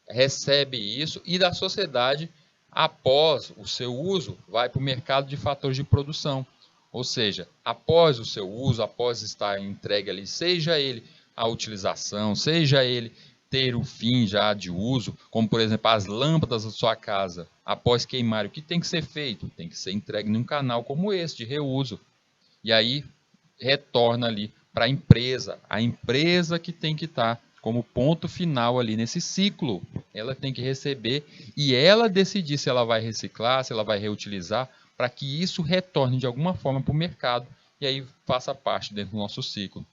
Speaker 1: recebe isso e da sociedade, após o seu uso, vai para o mercado de fatores de produção. Ou seja, após o seu uso, após estar entregue ali, seja ele a utilização, seja ele ter o fim já de uso, como por exemplo as lâmpadas da sua casa, após queimar, o que tem que ser feito? Tem que ser entregue num canal como esse, de reuso. E aí retorna ali para a empresa que tem que estar como ponto final ali nesse ciclo. Ela tem que receber e ela decidir se ela vai reciclar, se ela vai reutilizar, para que isso retorne de alguma forma para o mercado e aí faça parte dentro do nosso ciclo.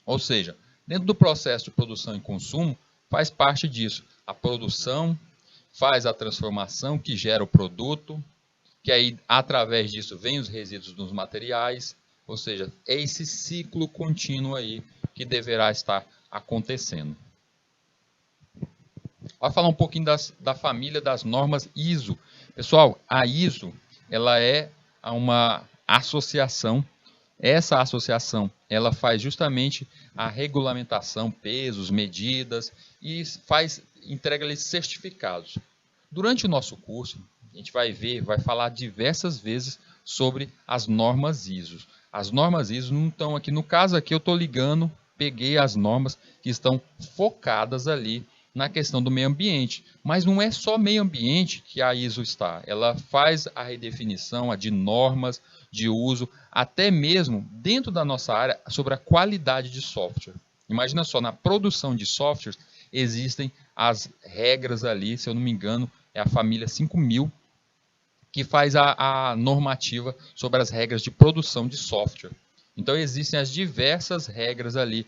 Speaker 1: Ou seja, dentro do processo de produção e consumo, faz parte disso. A produção faz a transformação que gera o produto, que aí através disso vem os resíduos dos materiais, ou seja, é esse ciclo contínuo aí que deverá estar acontecendo. Vou falar um pouquinho da família das normas ISO. Pessoal, a ISO ela é uma associação. Essa associação ela faz justamente a regulamentação, pesos, medidas e entrega certificados. Durante o nosso curso, a gente vai falar diversas vezes sobre as normas ISO. As normas ISO não estão aqui, no caso aqui eu estou ligando, peguei as normas que estão focadas ali na questão do meio ambiente. Mas não é só meio ambiente que a ISO está. Ela faz a redefinição de normas de uso, até mesmo dentro da nossa área, sobre a qualidade de software. Imagina só, na produção de softwares existem as regras ali, se eu não me engano, é a família 5000, que faz a normativa sobre as regras de produção de software. Então existem as diversas regras ali.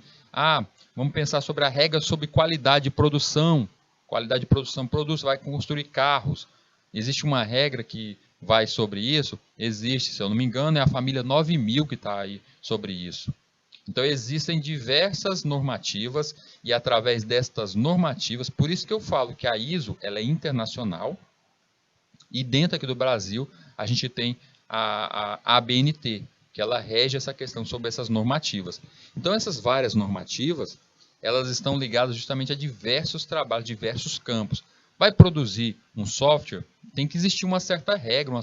Speaker 1: Vamos pensar sobre a regra sobre qualidade de produção. Qualidade de produção, vai construir carros. Existe uma regra que vai sobre isso? Existe, se eu não me engano, é a família 9000 que está aí sobre isso. Então existem diversas normativas e através destas normativas, por isso que eu falo que a ISO ela é internacional e dentro aqui do Brasil a gente tem a ABNT, que ela rege essa questão sobre essas normativas. Então essas várias normativas, elas estão ligadas justamente a diversos trabalhos, diversos campos. Vai produzir um software, tem que existir uma certa regra, uma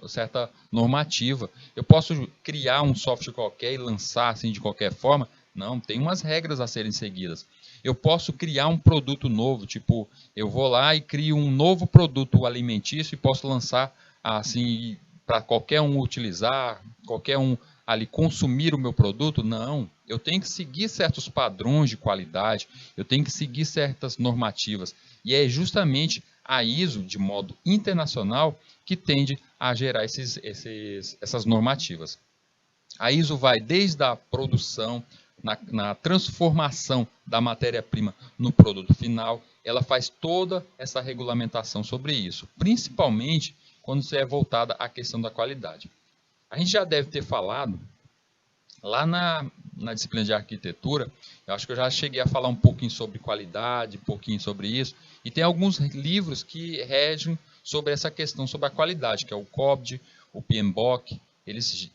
Speaker 1: certa normativa. Eu posso criar um software qualquer e lançar assim de qualquer forma? Não, tem umas regras a serem seguidas. Eu posso criar um produto novo, tipo, eu vou lá e crio um novo produto alimentício e posso lançar assim para qualquer um utilizar, qualquer um ali consumir o meu produto? Não, eu tenho que seguir certos padrões de qualidade, eu tenho que seguir certas normativas. E é justamente a ISO, de modo internacional, que tende a gerar essas normativas. A ISO vai desde a produção, na transformação da matéria-prima no produto final, ela faz toda essa regulamentação sobre isso, principalmente quando é voltada à questão da qualidade. A gente já deve ter falado, lá na disciplina de arquitetura, eu acho que eu já cheguei a falar um pouquinho sobre qualidade, um pouquinho sobre isso, e tem alguns livros que regem sobre essa questão, sobre a qualidade, que é o COBD, o PMBOK, eles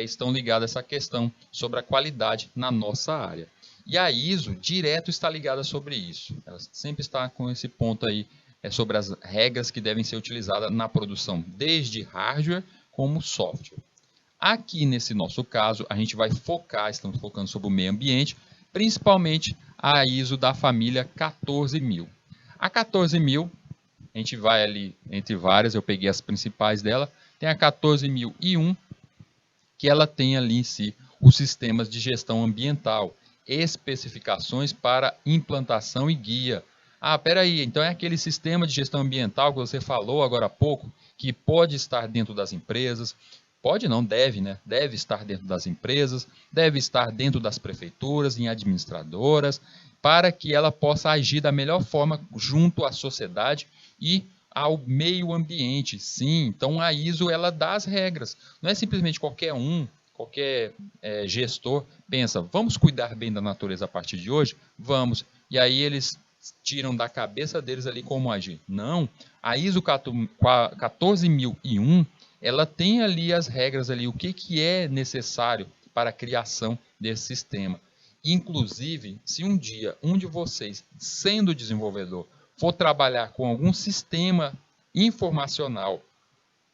Speaker 1: estão ligados a essa questão sobre a qualidade na nossa área. E a ISO, direto, está ligada sobre isso. Ela sempre está com esse ponto aí, sobre as regras que devem ser utilizadas na produção, desde hardware como software. Aqui nesse nosso caso, a gente vai estamos focando sobre o meio ambiente, principalmente a ISO da família 14000. A 14000, a gente vai ali entre várias, eu peguei as principais dela, tem a 14001, que ela tem ali em si os sistemas de gestão ambiental, especificações para implantação e guia. Peraí, então é aquele sistema de gestão ambiental que você falou agora há pouco, que pode estar dentro das empresas, pode não, deve, né? Deve estar dentro das empresas, deve estar dentro das prefeituras, em administradoras, para que ela possa agir da melhor forma junto à sociedade e ao meio ambiente. Sim, então a ISO ela dá as regras. Não é simplesmente qualquer gestor pensa, vamos cuidar bem da natureza a partir de hoje? Vamos. E aí eles tiram da cabeça deles ali como agir. Não, a ISO 14001 ela tem ali as regras ali, o que é necessário para a criação desse sistema. Inclusive, se um dia um de vocês, sendo desenvolvedor, for trabalhar com algum sistema informacional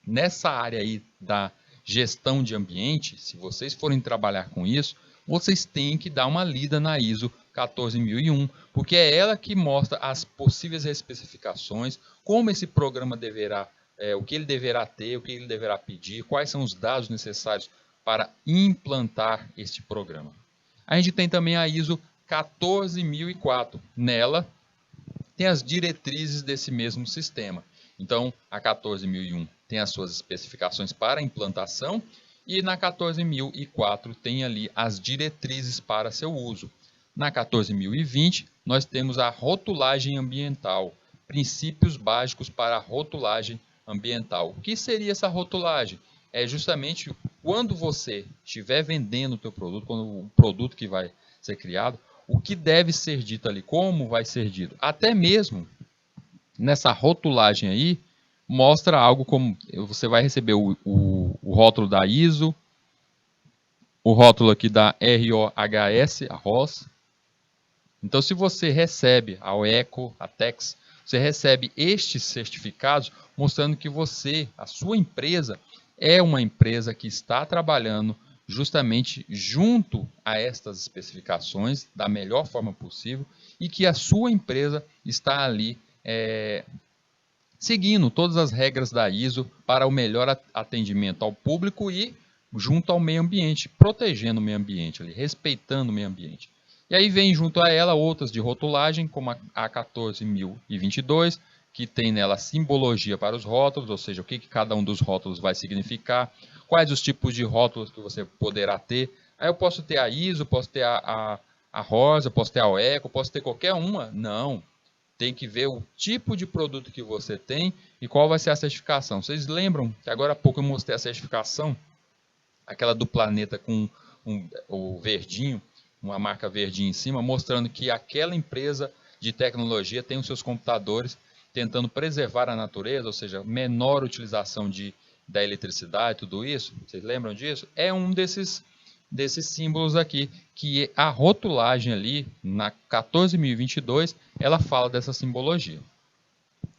Speaker 1: nessa área aí da gestão de ambiente, se vocês forem trabalhar com isso, vocês têm que dar uma lida na ISO 14001, porque é ela que mostra as possíveis especificações, como esse programa deverá, o que ele deverá ter, o que ele deverá pedir, quais são os dados necessários para implantar este programa. A gente tem também a ISO 14004. Nela tem as diretrizes desse mesmo sistema. Então, a 14001 tem as suas especificações para implantação e na 14004 tem ali as diretrizes para seu uso. Na 14020, nós temos a rotulagem ambiental, princípios básicos para a rotulagem ambiental. O que seria essa rotulagem? É justamente quando você estiver vendendo o teu produto, quando o produto que vai ser criado, o que deve ser dito ali, como vai ser dito. Até mesmo nessa rotulagem aí, mostra algo como você vai receber o rótulo da ISO, o rótulo aqui da ROHS, a ROS. Então, se você recebe a OECO, a TEX, você recebe estes certificados mostrando que você, a sua empresa, é uma empresa que está trabalhando justamente junto a estas especificações da melhor forma possível e que a sua empresa está ali seguindo todas as regras da ISO para o melhor atendimento ao público e junto ao meio ambiente, protegendo o meio ambiente, ali, respeitando o meio ambiente. E aí vem junto a ela outras de rotulagem, como a 14022, que tem nela simbologia para os rótulos, ou seja, o que cada um dos rótulos vai significar, quais os tipos de rótulos que você poderá ter. Aí eu posso ter a ISO, posso ter a Rosa, posso ter a OECO, posso ter qualquer uma. Não. Tem que ver o tipo de produto que você tem e qual vai ser a certificação. Vocês lembram que agora há pouco eu mostrei a certificação, aquela do planeta com o verdinho, uma marca verdinha em cima, mostrando que aquela empresa de tecnologia tem os seus computadores tentando preservar a natureza, ou seja, menor utilização da eletricidade, tudo isso. Vocês lembram disso? É um desses símbolos aqui, que a rotulagem ali, na 14022, ela fala dessa simbologia.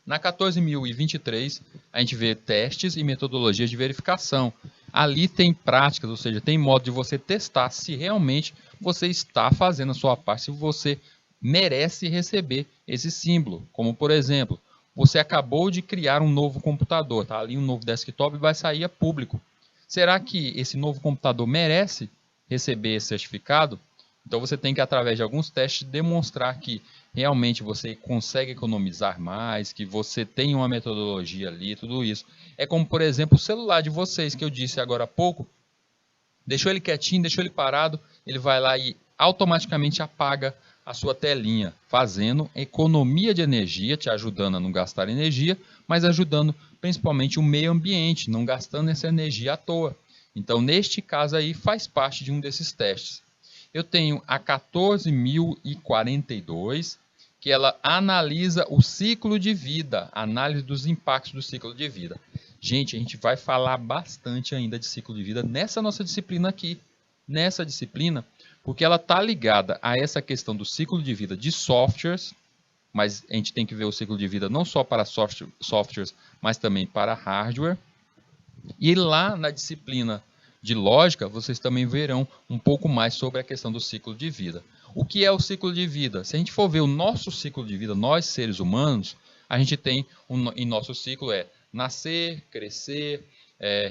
Speaker 1: Na 14023, a gente vê testes e metodologias de verificação. Ali tem práticas, ou seja, tem modo de você testar se realmente você está fazendo a sua parte, se você merece receber esse símbolo. Como, por exemplo, você acabou de criar um novo computador, tá ali um novo desktop e vai sair a público. Será que esse novo computador merece receber esse certificado? Então você tem que, através de alguns testes, demonstrar que realmente você consegue economizar mais, que você tem uma metodologia ali, tudo isso. É como, por exemplo, o celular de vocês, que eu disse agora há pouco, deixou ele quietinho, deixou ele parado, ele vai lá e automaticamente apaga a sua telinha, fazendo economia de energia, te ajudando a não gastar energia, mas ajudando principalmente o meio ambiente, não gastando essa energia à toa. Então, neste caso aí, faz parte de um desses testes. Eu tenho a 14042, que ela analisa o ciclo de vida, análise dos impactos do ciclo de vida. Gente, a gente vai falar bastante ainda de ciclo de vida nessa nossa disciplina aqui. Nessa disciplina, porque ela está ligada a essa questão do ciclo de vida de softwares, mas a gente tem que ver o ciclo de vida não só para softwares, mas também para hardware. E lá na disciplina de lógica, vocês também verão um pouco mais sobre a questão do ciclo de vida. O que é o ciclo de vida? Se a gente for ver o nosso ciclo de vida, nós seres humanos, a gente tem, em nosso ciclo nascer, crescer,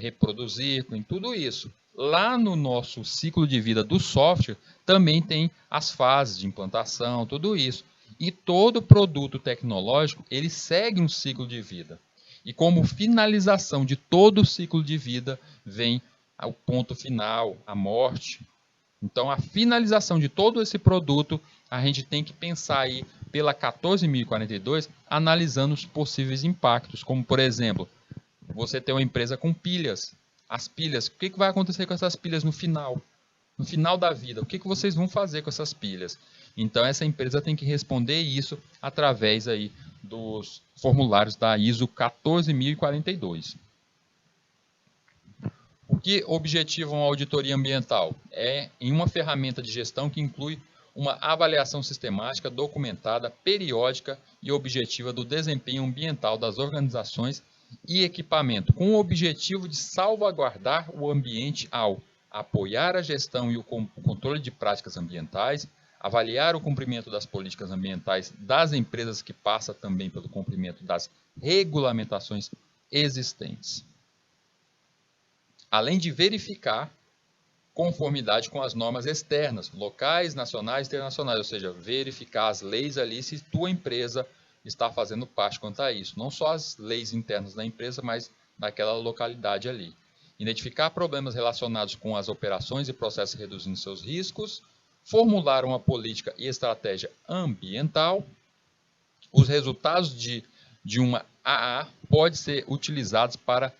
Speaker 1: reproduzir, tem tudo isso. Lá no nosso ciclo de vida do software, também tem as fases de implantação, tudo isso. E todo produto tecnológico, ele segue um ciclo de vida. E como finalização de todo o ciclo de vida, vem o ponto final, a morte. Então, a finalização de todo esse produto, a gente tem que pensar aí pela 14042, analisando os possíveis impactos, como, por exemplo, você tem uma empresa com pilhas. As pilhas, o que vai acontecer com essas pilhas no final? No final da vida, o que vocês vão fazer com essas pilhas? Então, essa empresa tem que responder isso através aí dos formulários da ISO 14042. O que objetiva uma auditoria ambiental? É em uma ferramenta de gestão que inclui uma avaliação sistemática, documentada, periódica e objetiva do desempenho ambiental das organizações e equipamento, com o objetivo de salvaguardar o ambiente ao apoiar a gestão e o controle de práticas ambientais, avaliar o cumprimento das políticas ambientais das empresas, que passa também pelo cumprimento das regulamentações existentes. Além de verificar conformidade com as normas externas, locais, nacionais e internacionais, ou seja, verificar as leis ali se tua empresa está fazendo parte quanto a isso. Não só as leis internas da empresa, mas daquela localidade ali. Identificar problemas relacionados com as operações e processos reduzindo seus riscos, formular uma política e estratégia ambiental. Os resultados de uma AA podem ser utilizados para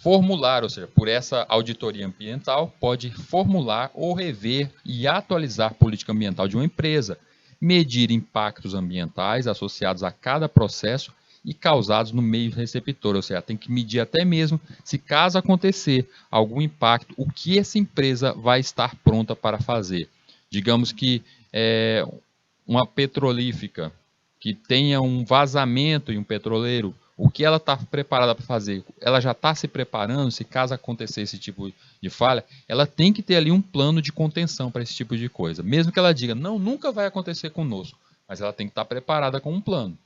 Speaker 1: formular, ou seja, por essa auditoria ambiental, pode formular ou rever e atualizar a política ambiental de uma empresa, medir impactos ambientais associados a cada processo e causados no meio receptor, ou seja, tem que medir até mesmo se caso acontecer algum impacto, o que essa empresa vai estar pronta para fazer. Digamos que uma petrolífica que tenha um vazamento em um petroleiro, o que ela está preparada para fazer? Ela já está se preparando, se caso acontecer esse tipo de falha, ela tem que ter ali um plano de contenção para esse tipo de coisa. Mesmo que ela diga, não, nunca vai acontecer conosco, mas ela tem que estar preparada com um plano.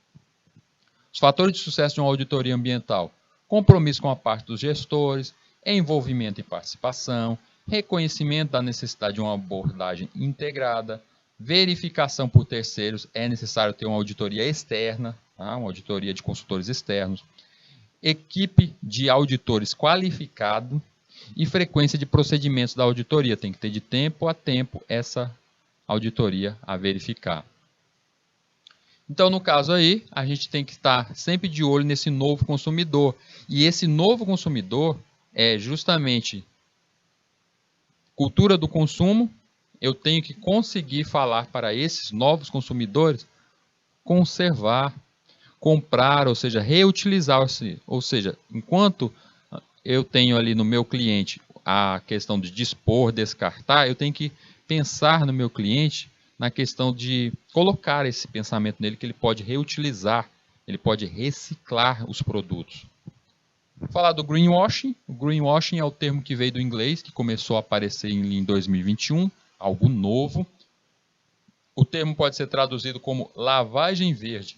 Speaker 1: Os fatores de sucesso de uma auditoria ambiental: compromisso com a parte dos gestores, envolvimento e participação, reconhecimento da necessidade de uma abordagem integrada, verificação por terceiros, é necessário ter uma auditoria externa, tá? Uma auditoria de consultores externos, equipe de auditores qualificado e frequência de procedimentos da auditoria. Tem que ter de tempo a tempo essa auditoria a verificar. Então, no caso aí, a gente tem que estar sempre de olho nesse novo consumidor. E esse novo consumidor é justamente cultura do consumo. Eu tenho que conseguir falar para esses novos consumidores conservar, comprar, ou seja, reutilizar. Ou seja, enquanto eu tenho ali no meu cliente a questão de dispor, descartar, eu tenho que pensar no meu cliente na questão de colocar esse pensamento nele que ele pode reutilizar, ele pode reciclar os produtos. Vou falar do greenwashing. O greenwashing é o termo que veio do inglês, que começou a aparecer em 2021, algo novo. O termo pode ser traduzido como lavagem verde,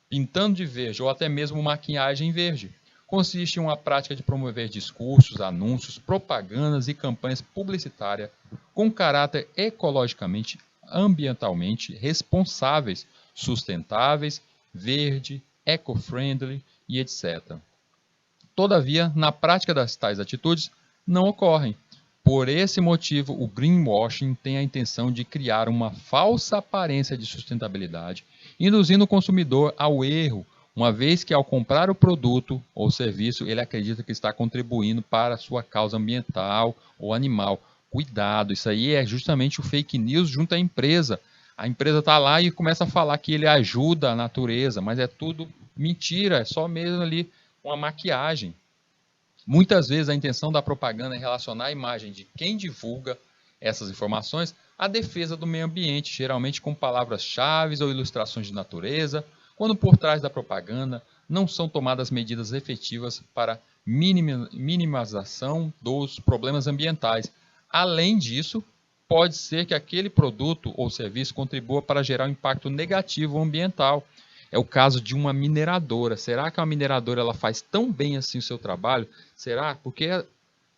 Speaker 1: pintando de verde ou até mesmo maquiagem verde. Consiste em uma prática de promover discursos, anúncios, propagandas e campanhas publicitárias com caráter ecologicamente, ambientalmente responsáveis, sustentáveis, verde, eco-friendly e etc. Todavia, na prática das tais atitudes, não ocorrem. Por esse motivo, o greenwashing tem a intenção de criar uma falsa aparência de sustentabilidade, induzindo o consumidor ao erro, uma vez que ao comprar o produto ou serviço, ele acredita que está contribuindo para a sua causa ambiental ou animal. Cuidado, isso aí é justamente o fake news junto à empresa. A empresa está lá e começa a falar que ele ajuda a natureza, mas é tudo mentira, é só mesmo ali uma maquiagem. Muitas vezes a intenção da propaganda é relacionar a imagem de quem divulga essas informações à defesa do meio ambiente, geralmente com palavras-chave ou ilustrações de natureza, quando por trás da propaganda não são tomadas medidas efetivas para minimização dos problemas ambientais. Além disso, pode ser que aquele produto ou serviço contribua para gerar um impacto negativo ambiental. É o caso de uma mineradora. Será que a mineradora ela faz tão bem assim o seu trabalho? Será? Porque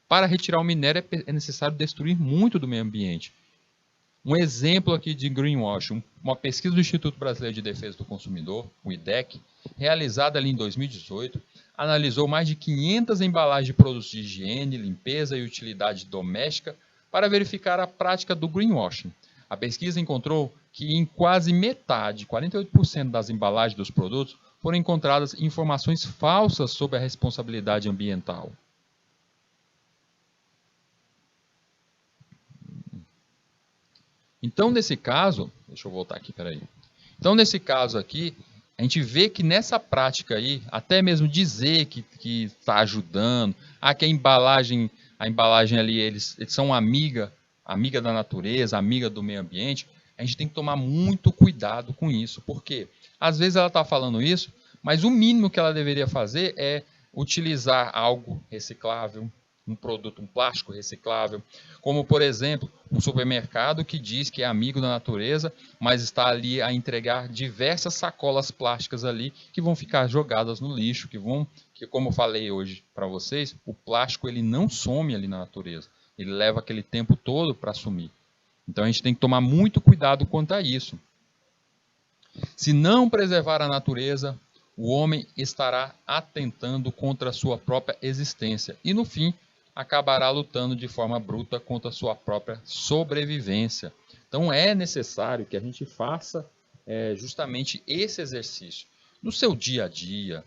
Speaker 1: para retirar o minério é necessário destruir muito do meio ambiente. Um exemplo aqui de greenwashing, uma pesquisa do Instituto Brasileiro de Defesa do Consumidor, o IDEC, realizada ali em 2018, analisou mais de 500 embalagens de produtos de higiene, limpeza e utilidade doméstica para verificar a prática do greenwashing. A pesquisa encontrou que em quase metade, 48% das embalagens dos produtos, foram encontradas informações falsas sobre a responsabilidade ambiental. Então, nesse caso, deixa eu voltar aqui, peraí. Então, nesse caso aqui, a gente vê que nessa prática aí, até mesmo dizer que está ajudando, que a embalagem ali, eles são amiga da natureza, amiga do meio ambiente, a gente tem que tomar muito cuidado com isso, porque às vezes ela está falando isso, mas o mínimo que ela deveria fazer é utilizar algo reciclável, um produto, um plástico reciclável, como por exemplo, um supermercado que diz que é amigo da natureza, mas está ali a entregar diversas sacolas plásticas ali que vão ficar jogadas no lixo, que como eu falei hoje para vocês, o plástico ele não some ali na natureza, Ele leva aquele tempo todo para sumir. Então a gente tem que tomar muito cuidado quanto a isso. Se não preservar a natureza, o homem estará atentando contra a sua própria existência e, no fim, acabará lutando de forma bruta contra a sua própria sobrevivência. Então é necessário que a gente faça justamente esse exercício. No seu dia a dia,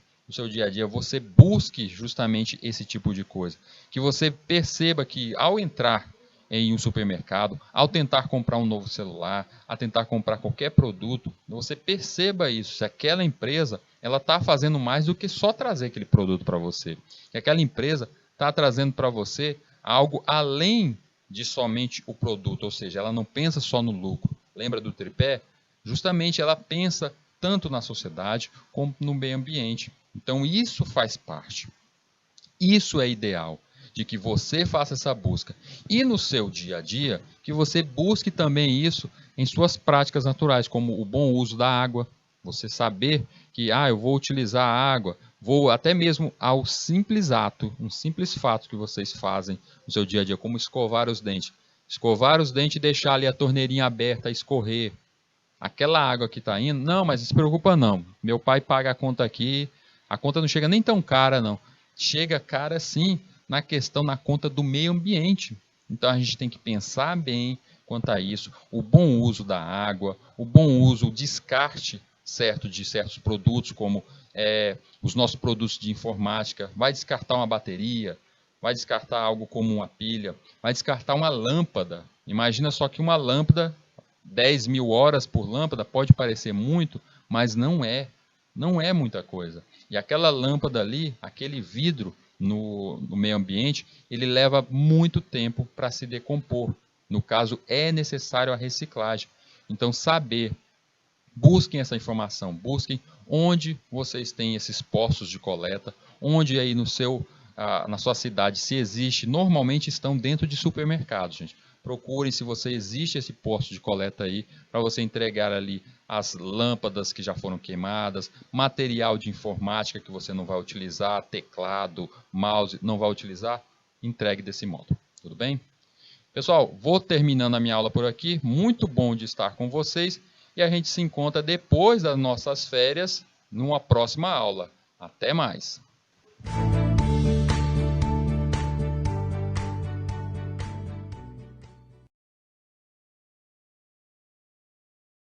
Speaker 1: você busque justamente esse tipo de coisa. Que você perceba que ao entrar em um supermercado, ao tentar comprar um novo celular, a tentar comprar qualquer produto, você perceba isso, se aquela empresa ela está fazendo mais do que só trazer aquele produto para você. Que aquela empresa está trazendo para você algo além de somente o produto, ou seja, ela não pensa só no lucro. Lembra do tripé? Justamente ela pensa tanto na sociedade como no meio ambiente. Então isso faz parte. Isso é ideal, de que você faça essa busca. E no seu dia a dia, que você busque também isso em suas práticas naturais, como o bom uso da água. Você saber que eu vou utilizar a água, vou até mesmo ao simples ato, um simples fato que vocês fazem no seu dia a dia, como escovar os dentes. Escovar os dentes e deixar ali a torneirinha aberta a escorrer. Aquela água que está indo, não, mas não se preocupa não. Meu pai paga a conta aqui, a conta não chega nem tão cara não. Chega cara sim na conta do meio ambiente. Então a gente tem que pensar bem quanto a isso, o bom uso da água, o bom uso, o descarte certo de certos produtos, como os nossos produtos de informática. Vai descartar uma bateria, vai descartar algo como uma pilha, vai descartar uma lâmpada. Imagina só que uma lâmpada, 10.000 horas por lâmpada, pode parecer muito, mas não é. Não é muita coisa. E aquela lâmpada ali, aquele vidro no meio ambiente, ele leva muito tempo para se decompor. No caso, é necessário a reciclagem. Então, busquem essa informação, busquem onde vocês têm esses postos de coleta, onde aí na sua cidade, se existe, normalmente estão dentro de supermercados, gente. Procurem se você existe esse posto de coleta aí, para você entregar ali as lâmpadas que já foram queimadas, material de informática que você não vai utilizar, teclado, mouse, não vai utilizar, entregue desse modo. Tudo bem? Pessoal, vou terminando a minha aula por aqui. Muito bom de estar com vocês. E a gente se encontra depois das nossas férias, numa próxima aula. Até mais!